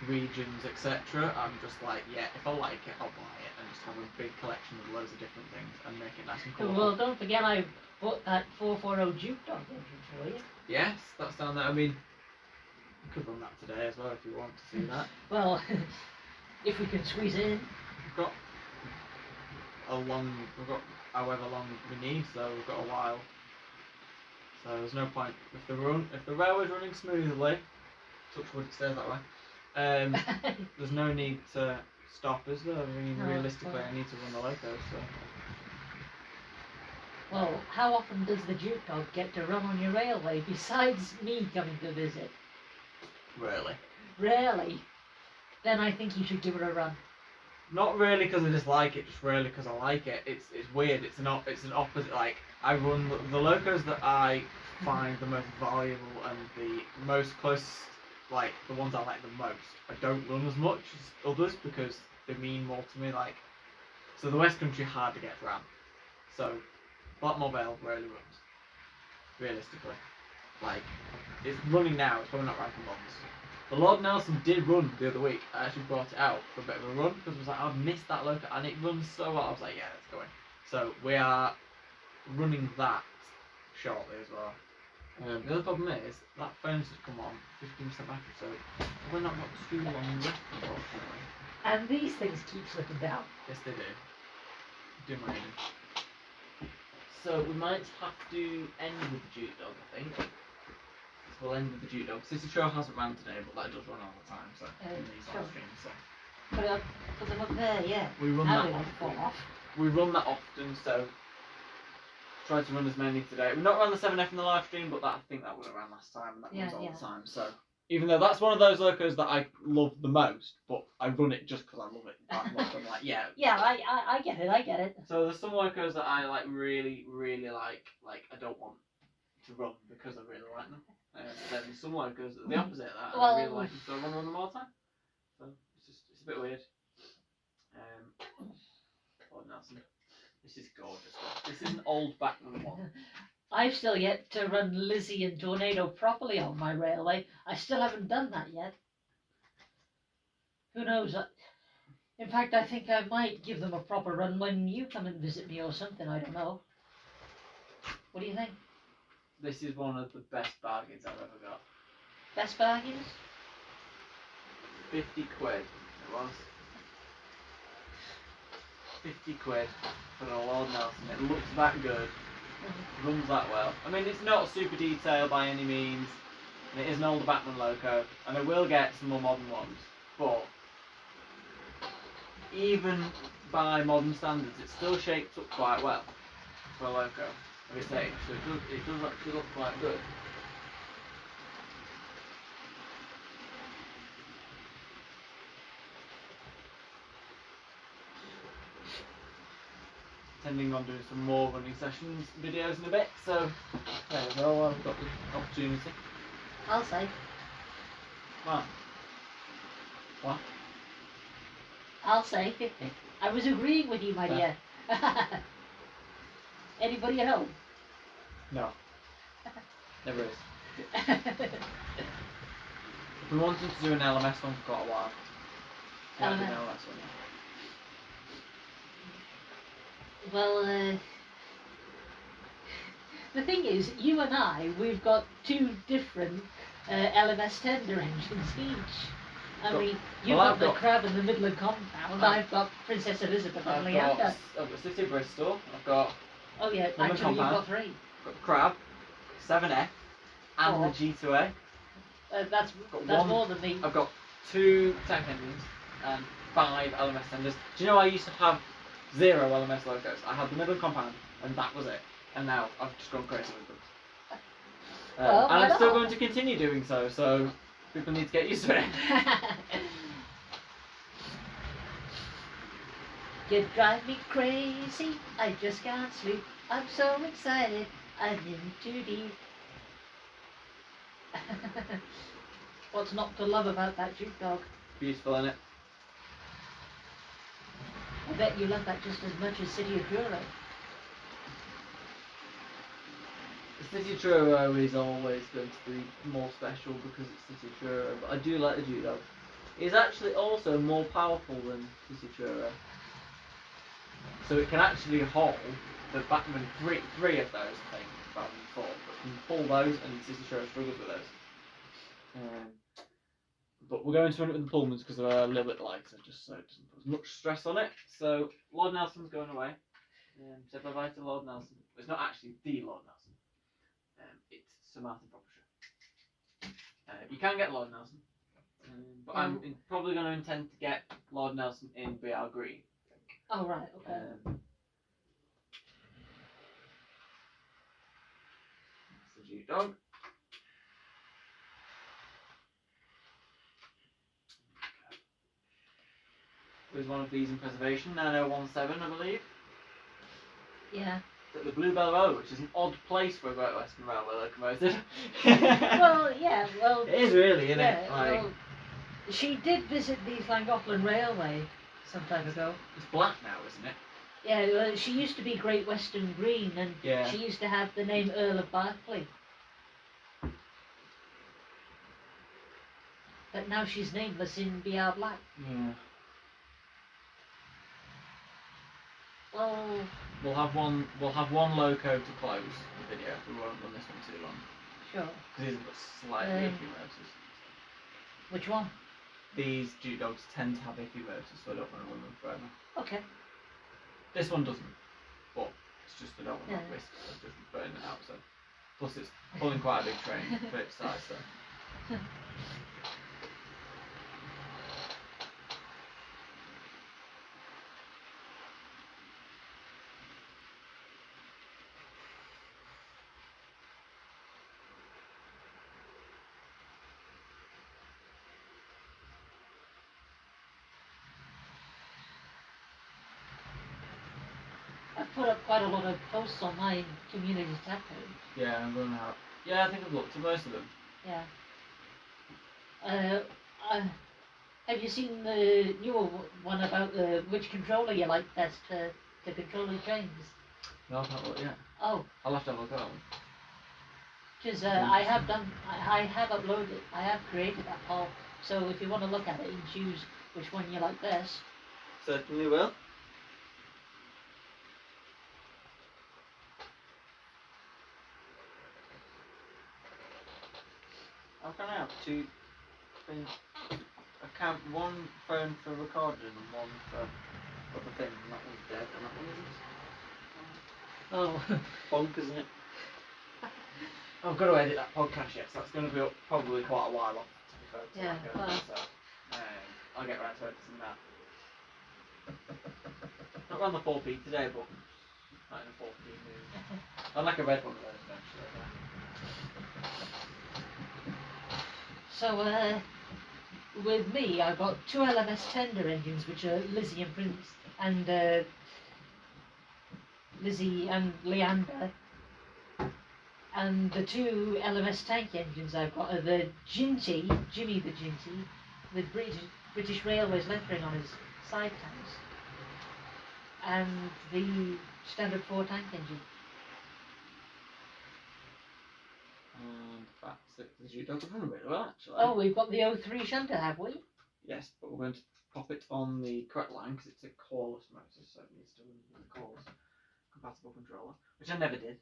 regions, etc. I'm just like, yeah, if I like it, I'll buy it, and just have a big collection of loads of different things and make it nice and cool.
Well, don't forget I bought that 440 Duke Dog engine for you.
Yes, that's down there. I mean, you could run that today as well if you want to see that.
Well, if we can squeeze it in.
We've got however long we need, so we've got a while. So there's no point if the railway's running smoothly, touch wood it stays that way. There's no need to stop, is there? I mean, realistically, I need to run the locos, so.
Well, how often does the Duke Dog get to run on your railway besides me coming to visit?
Really?
Rarely. Then I think you should give it a run.
Not really because I dislike it, just really because I like it. It's weird. It's an opposite. Like, I run the locos that I find the most valuable and the most close, like the ones I like the most. I don't run as much as others because they mean more to me. Like, so the West Country hard to get ran. So Blackmore Vale rarely runs. Realistically, like it's running now. It's probably not ranking bonds. The Lord Nelson did run the other week. I actually brought it out for a bit of a run because I was like, I've missed that loco, and it runs so well. I was like, yeah, let's go in. So we are running that shortly as well. The other problem is that phone's just come on 15% battery, so we're not got too long left, unfortunately.
And these things keep slipping down.
Yes, they do. Do my aiming. So we might have to end with the Duke Dog, I think. So we'll end with the Duke Dog. City Trail hasn't ran today, but that does run all the time, so in these
sure.
live streams. So
Put them up there, yeah.
we run
Now
that
they won't fall
often.
off.
We run that often, so try to run as many today. We've not run the 7F in the live stream, but I think that would have ran last time, and that runs all the time. So even though that's one of those locos that I love the most, but I run it just because I love it that much. I'm like, yeah.
Yeah, I get it, I get it.
So there's some locos that I like really, really like I don't want to run because I really like them. Then there's some locos that are the opposite of that, and I really like them, so I run them all the time. So it's a bit weird. Lord Nelson. This is gorgeous. This is an old Bachmann one.
I've still yet to run Lizzie and Tornado properly on my railway. I still haven't done that yet. Who knows? In fact, I think I might give them a proper run when you come and visit me or something. I don't know. What do you think?
This is one of the best bargains I've ever got.
Best bargains?
50 quid it was. 50 quid for the Lord Nelson. It looks that good. Runs that well. I mean, it's not super detailed by any means. And it is an older Batman loco, and I will get some more modern ones, but even by modern standards, it still shapes up quite well for a loco of its age, so it does actually look quite good. Intending on doing some more running sessions videos in a bit, so there we go, I've got the opportunity.
I'll say.
Wow. What?
I'll say. I was agreeing with you, my dear. Anybody at home?
No. Never is. We wanted to do an LMS one for quite a while. Yeah,
LMS.
an LMS one, yeah.
Well, the thing is, you and I, we've got two different LMS tender engines each. I mean, you've
well,
got
I've
the
got-
crab in the Midland compound, I've got Princess Elizabeth and
I've
Leander.
got City of Bristol, I've got
Oh yeah,
Midland
actually you've
compound.
got three.
the Crab, 7F, and
Four.
the G2A.
That's
one-
more than me.
I've got 2 tank engines and 5 LMS tenders. Do you know I used to have 0 LMS locos? I had the Midland compound, and that was it. And now I've just gone crazy with them.
Well,
and
why
I'm still
not?
going to continue doing so, so people need to get used to it.
You drive me crazy, I just can't sleep. I'm so excited, I'm in too deep. What's not to love about that juke dog?
Beautiful, innit?
I bet you love that just as much as City of Juro.
The City Truro is always going to be more special because it's City Truro, but I do like the Duke Dog. It's actually also more powerful than City Truro. So it can actually haul the Batman, three of those, I think, Batman 4, but can pull those and City Truro struggles with those. But we're going to run it with the Pullmans because they're a little bit lighter, just so it doesn't put as much stress on it. So Lord Nelson's going away. Said bye-bye to Lord Nelson. It's not actually the Lord Nelson. It's Sir Martin Frobisher. You can get Lord Nelson, but I'm probably going to intend to get Lord Nelson in BR Green.
Oh, right, okay.
That's the Duke Dog. There's one of these in preservation, 9017, I believe.
Yeah.
At the Bluebell Road, which is an odd place for a Great Western Railway locomotive.
Well, yeah, well...
It is really, isn't
yeah,
it? Like,
well, she did visit the Llangollen Railway some time ago.
it's black now, isn't it?
Yeah, well, she used to be Great Western Green, and
Yeah.
she used to have the name Earl of Berkeley. But now she's nameless in BR Black.
Yeah.
Well,
We'll have one loco to close the video. We won't run this one too long.
sure.
Because these have got slightly iffy motors.
Which one?
These Duke Dogs tend to have iffy motors, so I don't want to run them forever.
Okay.
This one doesn't, but it's just I don't want
Yeah.
that risk of just burning it out. So, plus it's pulling quite a big train for its size. So.
I've put up quite a lot of posts on my community tab page.
Yeah, I'm going out. Yeah, I think I've looked at most of them.
Yeah. Have you seen the newer one about which controller you like best to control your trains?
No, I've not looked yet.
Oh,
I'll have to have a look at them.
because I have uploaded, I have created that poll. So if you want to look at it and choose which one you like best.
Certainly will. How can I have 2 things? I count 1 phone for recording and 1 for other things, and that one's dead, and that one isn't.
Oh,
Bonk, isn't it? I've got to edit that podcast yet, so that's going to be up probably quite a while off, to be fair to
Yeah,
that,
well.
so I'll get around to editing that. Not around the 4p today, but not in a 4p mood. I'd like a red one of those eventually.
So, with me, I've got two LMS tender engines, which are Lizzie and Prince, and Lizzie and Leander. And the two LMS tank engines I've got are the Ginty, Jimmy the Ginty, with British Railways lettering on his side tanks, and the standard 4 tank engine.
And that's the Duke Dog running really well, actually.
Oh, we've got the 03 shunter, have we?
Yes, but we're going to pop it on the correct line because it's a coreless motor, so it needs to run with a cordless compatible controller, which I never did.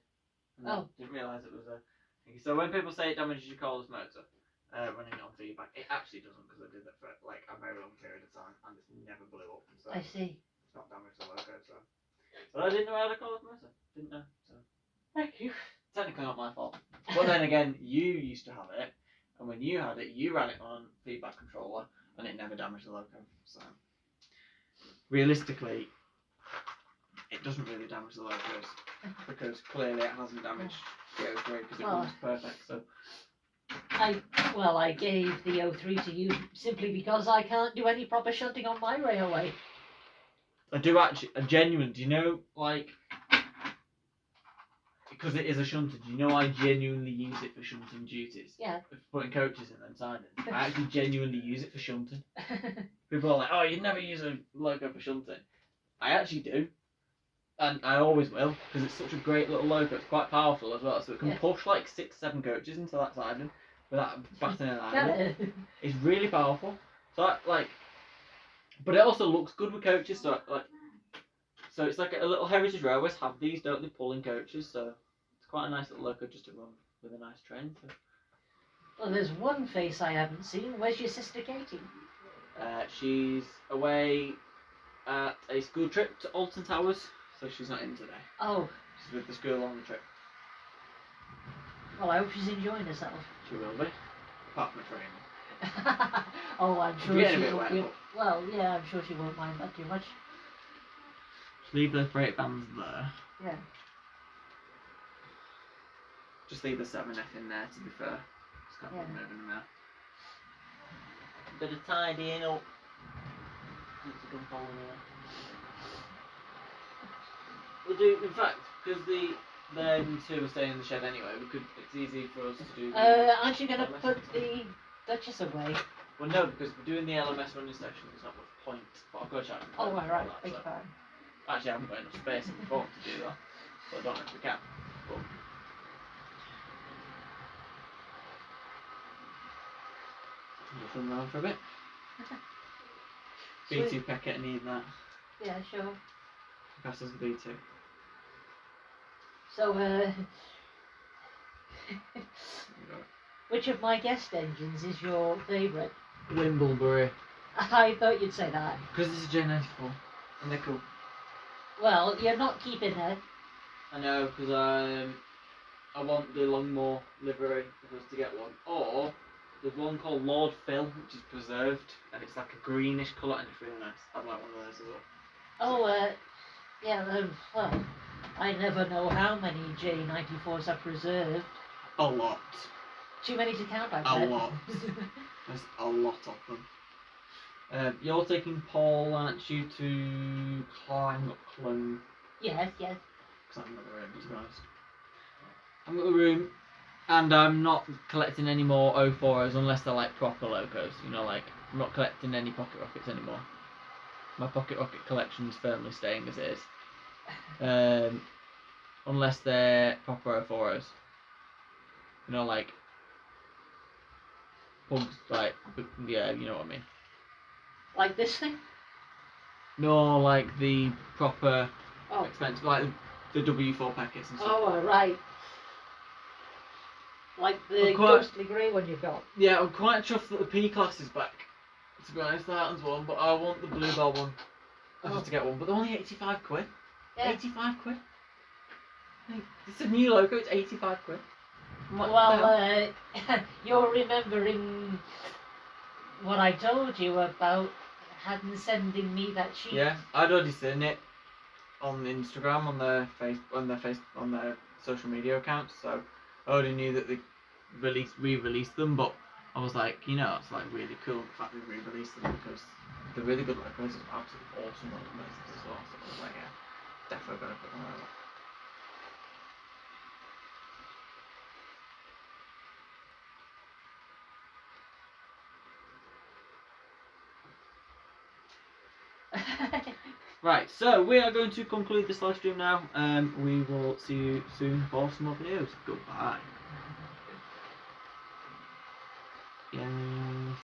And I didn't realise it was a thing. So when people say it damages your cordless motor running on feedback, it actually doesn't, because I did that for like a very long period of time and it's never blew up. So
I see.
it's not damaged the loco. So, but I didn't know I had a cordless motor. Didn't know. So
Thank you.
technically not my fault. But then again, you used to have it, and when you had it, you ran it on feedback controller, and it never damaged the loco. So realistically, it doesn't really damage the locos because clearly it hasn't damaged the 03 because it runs perfect. So
I gave the 03 to you simply because I can't do any proper shunting on my railway.
I do actually, genuinely, do you know, like, because it is a shunter, do you know I genuinely use it for shunting duties?
Yeah.
For putting coaches in and sidings. I actually genuinely use it for shunting. People are like, oh, you'd never use a loco for shunting. I actually do. And I always will, because it's such a great little loco. It's quite powerful as well, so it can push like 6-7 coaches into that siding without batting an eye. It's really powerful. So but it also looks good with coaches. So it's like a little Heritage Railways have these, don't they, pulling coaches? So it's quite a nice little loco just to run with a nice train. So.
Well, there's one face I haven't seen. Where's your sister Katie?
She's away at a school trip to Alton Towers. So she's not in today.
Oh.
She's with the school on the trip.
Well, I hope she's enjoying herself.
She will be. Apart from the training.
Oh, I'm sure
Getting
she
a bit
won't.
wet,
Well, yeah, I'm sure she won't mind that too much.
Just leave the brake bands there.
Yeah.
Just leave the 7F in there, to be fair. Just can't be moving them out. Bit of tidying up. It's a good hole in there. We'll do, in fact, because them two are staying in the shed anyway, it's easy for us to do
aren't you going to put the Duchess away?
Well, no, because we're doing the LMS running session, there's not much point. But I've got to chat to
Oh,
them
right,
about
big
that,
fine.
Actually, I haven't got enough space in the phone to do that, so I don't know if we can. But just run around for a bit. B2 packet, I need that.
Yeah, sure.
Passes the B2.
So, which of my guest engines is your favourite?
Wimblebury.
I thought you'd say that.
Because it's a J94, and they're cool.
Well, you're not keeping her.
I know, because I want the Longmore livery for us to get one. Or, there's one called Lord Phil, which is preserved, and it's like a greenish colour, and it's really nice. I'd like one of those as well.
Oh, yeah, well, I never know how many J94s are preserved.
A lot.
Too many to count, I
A
bet.
lot. There's a lot of them. You're taking Paul, aren't you, to climb up Clun?
Yes, yes.
Because I haven't got the room, to be honest. I haven't got the room, and I'm not collecting any more 04s unless they're like proper locos. You know, like, I'm not collecting any pocket rockets anymore. My pocket rocket collection's firmly staying as it is. Unless they're proper 04s. You know, like, pugs, like, yeah, you know what I mean.
Like this thing?
No, like the proper expensive, like the W4 packets and stuff.
Oh, right. Like the ghostly grey one you've got.
Yeah, I'm quite chuffed that the P class is back. To be honest, the Hartons one, but I want the Bluebell one. I have to get one, but they're only 85 quid.
Yeah.
85 quid. It's a new logo, it's 85 quid. What the
Well,
hell?
you're remembering what I told you about sending me that sheet.
Yeah, I'd already seen it on Instagram, on their on their social media accounts. So I already knew that they re-released them, but I was like, it's like really cool the fact they re-released them because they're really good. Like, this is absolutely awesome organizers as well. So I was like, yeah, definitely gonna put them over. Right, so we are going to conclude this live stream now. We will see you soon for some more videos. Goodbye. Yeah.